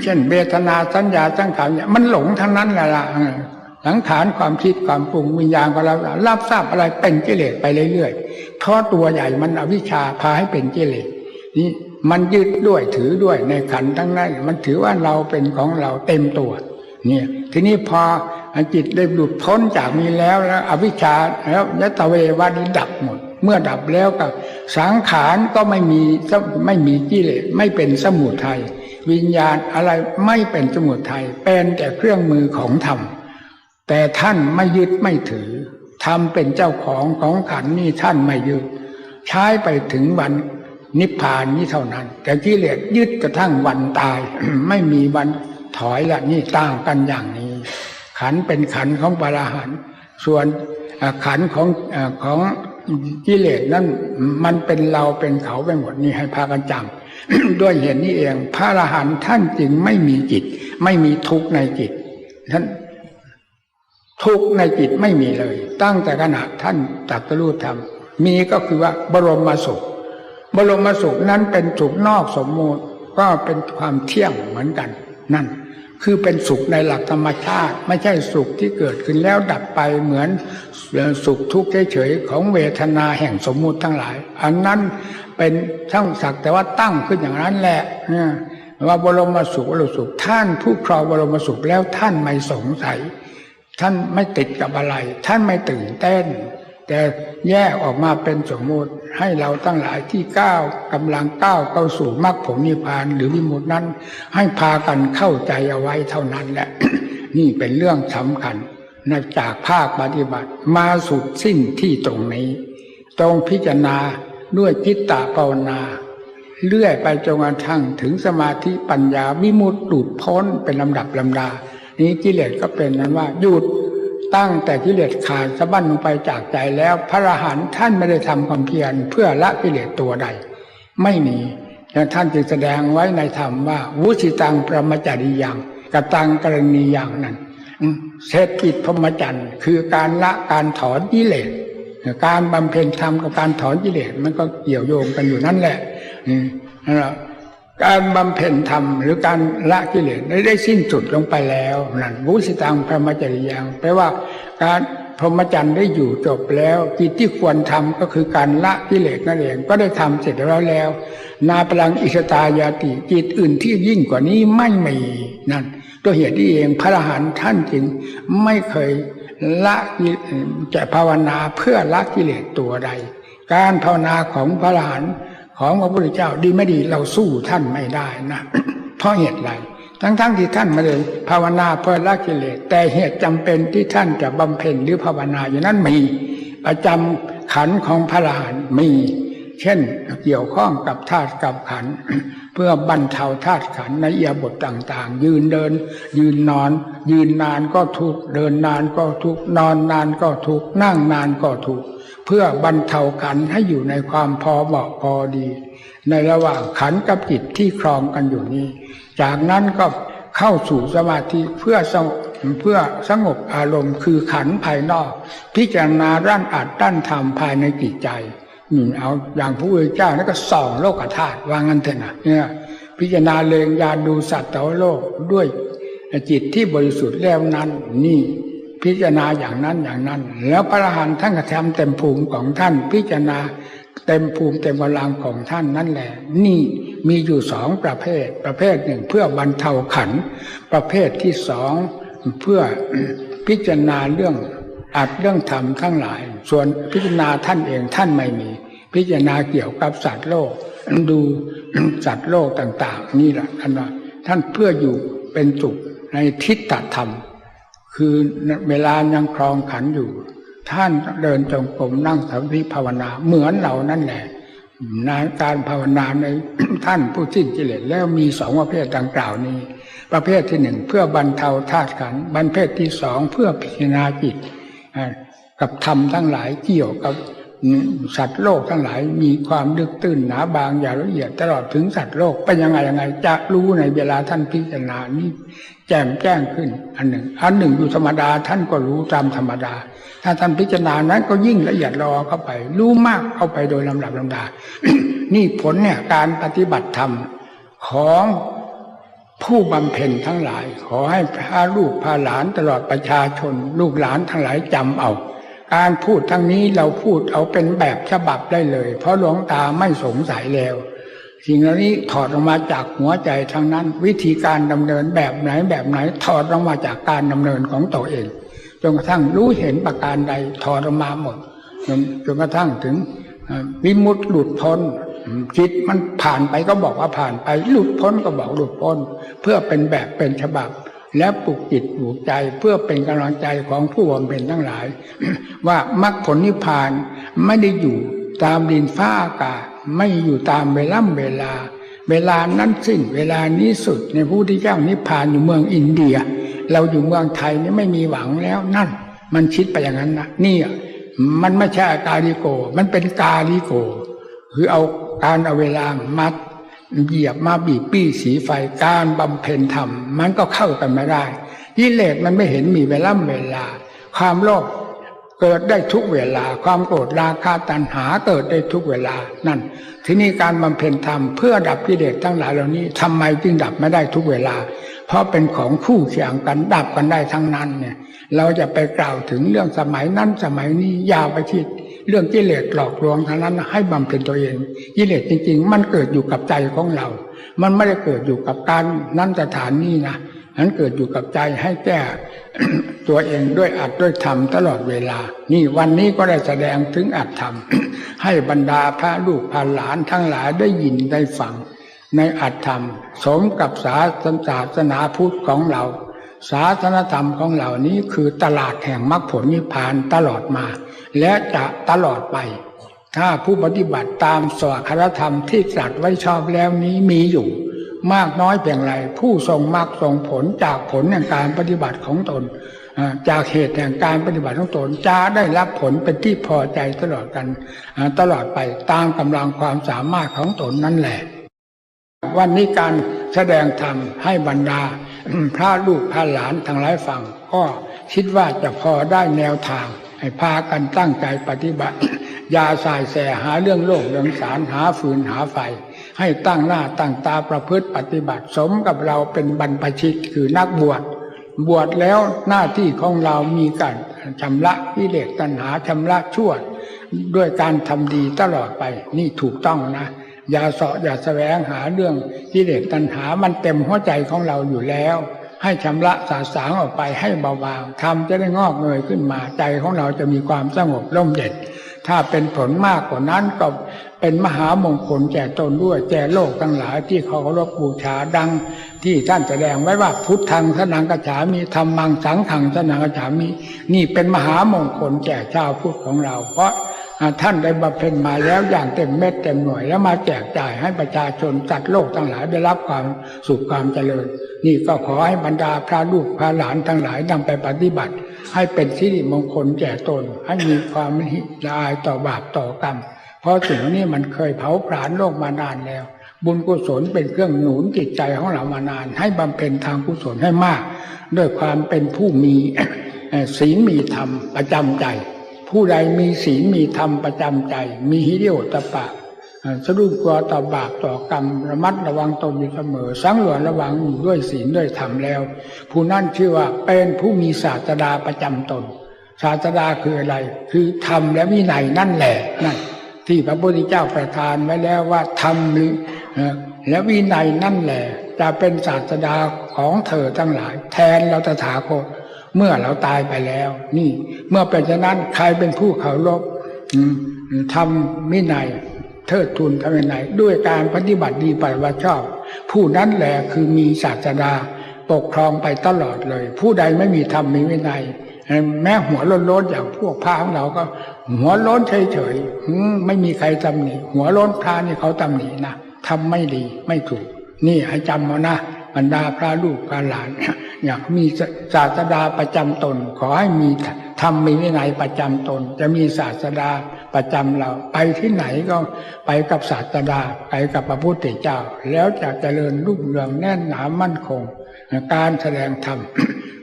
เช่นเวทนาสัญญาสังขารเนี่ยมันหลงทั้งนั้นแหละสังขารความคิดความปรุงวิญญาณก็รับทราบอะไรเป็นกิเลสไปเรื่อยๆเพราะตัวใหญ่มันอวิชชาพาให้เป็นกิเลสนี่มันยึดด้วยถือด้วยในขันธ์ทั้งนั้นมันถือว่าเราเป็นของเราเต็มตัวเนี่ยทีนี้พอจิตได้หลุดพ้นจากนี้แล้วอวิชชาแล้วยตเววานี้ดับหมดเมื่อดับแล้วก็สังขารก็ไม่มีกิเลสไม่เป็นสมุทัยวิญญาณอะไรไม่เป็นสมุทัยเป็นแต่เครื่องมือของธรรมแต่ท่านไม่ยึดไม่ถือธรรมเป็นเจ้าของขันธ์นี่ท่านไม่ยึดใช้ไปถึงวันนิพพานนี้เท่านั้นแต่กิเลสยึดกระทั่งวันตาย ไม่มีวันถอยละนี่ต่างกันอย่างนี้ขันธ์เป็นขันธ์ของพระอรหันต์ส่วน ขันธ์ของกิเลสนั้นมันเป็นเราเป็นเขาไปหมดนี่ให้พากันจำ ด้วยเหตุนี้เองพระอรหันต์ท่านจึงไม่มีจิตไม่มีทุกข์ในจิตท่านทุกข์ในจิตไม่มีเลยตั้งแต่ขณะท่านตรัสรู้ธรรมมีก็คือว่าบรมสุขบรมสุขนั้นเป็นสุขนอกสมมุติก็เป็นความเที่ยงเหมือนกันนั่นคือเป็นสุขในหลักธรรมชาติไม่ใช่สุขที่เกิดขึ้นแล้วดับไปเหมือนสุขทุกข์เฉยๆของเวทนาแห่งสมมุติทั้งหลายอันนั้นเป็นช่างสักแต่ว่าตั้งขึ้นอย่างนั้นแหละว่าบรมสุขบรมสุขท่านผู้ครองบรมสุขแล้วท่านไม่สงสัยท่านไม่ติดกับอะไรท่านไม่ตื่นเต้นแต่แยกออกมาเป็นสมมุติให้เราทั้งหลายที่กำลังก้าวเข้าสู่มรรคผลนิพพานหรือวิมุตตินั้นให้พากันเข้าใจเอาไว้เท่านั้นแหละ นี่เป็นเรื่องสำคัญจากภาคปฏิบัติมาสุดสิ้นที่ตรงนี้ตรงพิจารณาด้วยจิตตภาวนาเลื่อยไปจนกระทั่งถึงสมาธิปัญญาวิมุตติหลุดพ้นเป็นลำดับลำดานี้กิเลสก็เป็นนั้นว่าหยุดตั้งแต่กิเลสขาดสะบั้นลงไปจากใจแล้วพระอรหันต์ท่านไม่ได้ทำความเพียรเพื่อละกิเลสตัวใดไม่มีและท่านจึงแสดงไว้ในธรรมว่าวุสิตังปรมจาริยังกตังกรณียังนั้นเศรษฐกิจพรหมจรรย์คือการละการถอนกิเลสการบำเพ็ญธรรมกับการถอนกิเลสมันก็เกี่ยวโยงกันอยู่นั่นแหละการบำเพ็ญธรรมหรือการละกิเลสได้สิ้นสุดลงไปแล้วนั่นวุสิตังพรหมจริยังแปลว่าการพรหมจรรย์ได้อยู่จบแล้วกิจที่ควรทำก็คือการละกิเลสนั่นเองก็ได้ทำเสร็จแล้วนาพลังอิสตายาติจิตอื่นที่ยิ่งกว่านี้ไม่มีนั่นตัวเหตุที่เองพระอรหันต์ท่านจึงไม่เคยละจะภาวนาเพื่อละกิเลสตัวใดการภาวนาของพระอรหันต์ของพระพุทธเจ้าดีไม่ดีเราสู้ท่านไม่ได้นะ เพราะเหตุไรทั้งที่ท่านไม่ได้ภาวนาเพื่อละกิเลสแต่เหตุจำเป็นที่ท่านจะบำเพ็ญหรือภาวนาอย่างนั้นมีประจำขันธ์ของพระอรหันต์มีเช่นเกี่ยวข้องกับธาตุกับขันธ์ เพื่อบรรเทาธาตุขันธ์ในอิริยาบถต่างๆยืนเดินยืนนอนยืนนานก็ทุกข์เดินนานก็ทุกข์นอนนานก็ทุกข์นั่งนานก็ทุกข์เพื่อบรรเทาขันธ์ให้อยู่ในความพอเหมาะพอดีในระหว่างขันธ์กับจิตที่ครองกันอยู่นี้จากนั้นก็เข้าสู่สมาธิเพื่อสงบอารมณ์คือขันธ์ภายนอกพิจารณาด้านอัตด้านธรรมภายในจิตใจเอาอย่างพระพุทธเจ้านั่นก็ส่องโลกธาตุว่างั้นเถอะนะเนี่ยพิจารณาเลงยาดูสัตว์ทั้งโลกด้วยจิตที่บริสุทธิ์แล้วนั้นนี่พิจารณาอย่างนั้นแล้วพระอรหันต์ท่านก็ทำเต็มภูมิของท่านพิจารณาเต็มภูมิเต็มกำลังของท่านนั่นแหละนี่มีอยู่สองประเภทหนึ่งเพื่อบรรเทาขันธ์ประเภทที่สองเพื่อพิจารณาเรื่องอัดเรื่องธรรมทั้งหลายส่วนพิจารณาท่านเองท่านไม่มีพิจารณาเกี่ยวกับสัตว์โลกดูสัตว์โลกต่างๆนี่แหละท่านเพื่ออยู่เป็นสุขในทิฏฐธรรมคือเวลายังครองขันอยู่ท่านเดินจงกรมนั่งสมาธิภาวนาเหมือนเรานั่นแหละการภาวนาใน ท่านผู้สิ้นกิเลสแล้วมีสองประเภทดังกล่าวนี้ประเภทที่หนึ่งเพื่อบรรเทาธาตุขันธ์ประเภทที่สองเพื่อพิจารณาจิตกับธรรมทั้งหลายเกี่ยวกับสัตว์โลกทั้งหลายมีความลึกตื้นหนาบางอย่างละเอียดตลอดถึงสัตว์โลกเป็นยังไงจะรู้ในเวลาท่านพิจารณานี้แจ่มแจ้งขึ้นอันหนึ่งอยู่ธรรมดาท่านก็รู้ตามธรรมดาถ้าท่านพิจารณานั้นก็ยิ่งละเอียดรอเข้าไปรู้มากเข้าไปโดยลำดับลำดา นี่ผลเนี่ยการปฏิบัติธรรมของผู้บำเพ็ญทั้งหลายขอให้พาลูกพาหลานตลอดประชาชนลูกหลานทั้งหลายจำเอาการพูดทั้งนี้เราพูดเอาเป็นแบบฉบับได้เลยเพราะหลวงตาไม่สงสัยแล้วสิ่งเหล่านี้ถอดออกมาจากหัวใจทั้งนั้นวิธีการดำเนินแบบไหนถอดออกมาจากการดำเนินของตัวเองจนกระทั่งรู้เห็นประการใดถอดออกมาหมดจนกระทั่งถึงวิมุตติหลุดพ้นจิตมันผ่านไปก็บอกว่าผ่านไปหลุดพ้นก็บอกหลุดพ้นเพื่อเป็นแบบเป็นฉบับและปลุกจิตปลุกใจเพื่อเป็นกำลังใจของผู้บำเพ็ญทั้งหลาย ว่ามรรคผลนิพพานไม่ได้อยู่ตามดินฟ้าอากาศไม่อยู่ตามเวลานั้นสิ้นเวลานี้สุดในพระพุทธเจ้านิพพานอยู่เมืองอินเดียเราอยู่เมืองไทยนี่ไม่มีหวังแล้วนั่นมันคิดไปอย่างนั้นนะนี่ มันไม่ใช่กาลิโกมันเป็นกาลิโกคือเอาเวลามาเหยียบมาบีบปี้สีไฟการบำเพ็ญธรรมมันก็เข้ากันไม่ได้กิเลสมันไม่เห็นมีเวลาความโลภเกิดได้ทุกเวลาความโกรธราคะตัณหาเกิดได้ทุกเวลานั่นที่นี่การบำเพ็ญธรรมเพื่อดับกิเลสทั้งหลายเหล่านี้ทำไมจึงดับไม่ได้ทุกเวลาเพราะเป็นของคู่เคียงกันดับกันได้ทั้งนั้นเนี่ยเราจะไปกล่าวถึงเรื่องสมัยนั้นสมัยนี้ยาวไปที่เรื่องกิเลสหลอกลวงทั้งนั้นให้บำเพ็ญตัวเองกิเลสจริงๆมันเกิดอยู่กับใจของเรามันไม่ได้เกิดอยู่กับการนั้นสถานนี้นะนั้นเกิดอยู่กับใจให้แก้ ตัวเองด้วยอัตด้วยธรรมตลอดเวลานี่วันนี้ก็ได้แสดงถึงอัตธรรม ให้บรรดาพระลูกพระหลานทั้งหลายได้ยินได้ฟังในอัตธรรมสมกับศาสนาพุทธของเราศาสนธรรมของเหล่านี้คือตลาดแห่งมรรคผลนิพพานตลอดมาและจะตลอดไปถ้าผู้ปฏิบัติตามสวากรธรรมที่ตรัสไว้ชอบแล้วนี้มีอยู่มากน้อยเพียงไรผู้ทรงมรรคทรงผลจากผลแห่งการปฏิบัติของตนจากเหตุแห่งการปฏิบัติของตนจะได้รับผลเป็นที่พอใจตลอดกันตลอดไปตามกำลังความสามารถของตนนั่นแหละวันนี้การแสดงธรรมให้บรรดาพระลูกพระหลานทั้งหลายฟังก็คิดว่าจะพอได้แนวทางให้พากันตั้งใจปฏิบัติอย่าสายแสหาเรื่องโลกเรื่องสารหาฟืนหาไฟให้ตั้งหน้าตั้งตาประพฤติปฏิบัติสมกับเราเป็นบรรพชิตคือนักบวชแล้วหน้าที่ของเรามีการชำระกิเลสตัณหาชำระชั่วด้วยการทำดีตลอดไปนี่ถูกต้องนะอย่าเสาะอย่าแสวงหาเรื่องกิเลสตัณหามันเต็มหัวใจของเราอยู่แล้วให้ชำระสาสางออกไปให้เบาๆทำจะได้งอกเงยขึ้นมาใจของเราจะมีความสงบร่มเย็นถ้าเป็นผลมากกว่านั้นก็เป็นมหามงคลแก่ตนด้วยแก่โลกทั้งหลายที่เขาเคารพบูชาดังที่ท่านแสดงไว้ว่าพุทธังสนังกัจฉามิธัมมังสังฆังสนังกัจฉามินี่เป็นมหามงคลแก่ชาวพุทธของเราเพราะท่านได้บำเพ็ญมาแล้วอย่างเต็มเม็ดเต็มหน่วยแล้วมาแจกจ่ายให้ประชาชนสัตว์โลกทั้งหลายได้รับความสุขความเจริญนี่ก็ขอให้บรรดาพระลูกพระหลานทั้งหลายนำไปปฏิบัติให้เป็นสิริมงคลแก่ตนให้มีความละอายต่อบาปต่อกรรมเพราะสิ่งนี้มันเคยเผาผลาญโลกมานานแล้วบุญกุศลเป็นเครื่องหนุนจิตใจของเรามานานให้บำเพ็ญทางกุศลให้มากด้วยความเป็นผู้มีศีลมีธรรมประจำใจผู้ใดมีศีลมีธรรมประจำใจมีหิริโอตปะสะดุ้งกลัวต่อบาปต่อกรรมระมัดระวังตนอยู่เสมอสังวรระวังอยู่ด้วยศีลด้วยธรรมแล้วผู้นั้นชื่อว่าเป็นผู้มีศาสดาประจำตนศาสดาคืออะไรคือธรรมและวินัยนั่นแหละนั่นที่พระพุทธเจ้าประทานไว้แล้วว่าธรรมและวินัยนั่นแหละจะเป็นศาสดาของเธอทั้งหลายแทนเราตถาคตเมื่อเราตายไปแล้วนี่เมื่อเป็นฉะนั้นใครเป็นผู้เคารพทำวินัยเทิดทูนทำวินัยด้วยการปฏิบัติดีปฏิบัติชอบผู้นั้นแหละคือมีศาสดาปกครองไปตลอดเลยผู้ใดไม่มีธรรมมีวินัยแม้หัวโล้นๆอย่างพวกพระของเราก็หัวโล้นเฉยๆไม่มีใครตำหนิหัวโล้นพระนี่เขาตำหนินะทำไม่ดีไม่ถูกนี่ให้จำเอานะบรรดาพระลูกพระหลานอยากมีศาสดาประจำตนขอให้มีธรรมมีวินัยประจำตนจะมีศาสดาประจำเราไปที่ไหนก็ไปกับศาสดาไปกับพระพุทธเจ้าแล้วจะเจริญรุ่งเรืองแน่นหนามั่นคงการแสดงธรรม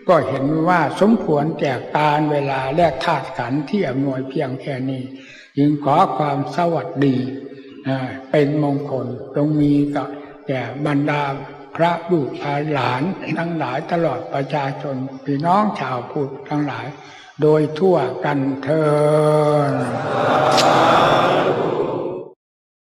ก็เห็นว่าสมควรแก่การเวลาและธาตุขันธ์ที่อำนวยเพียงแค่นี้จึงขอความสวัสดีเป็นมงคลจงมีกับแก่บรรดาพระลูกพระหลานทั้งหลายตลอดประชาชนพี่น้องชาวพุทธทั้งหลายโดยทั่วกันเทอญ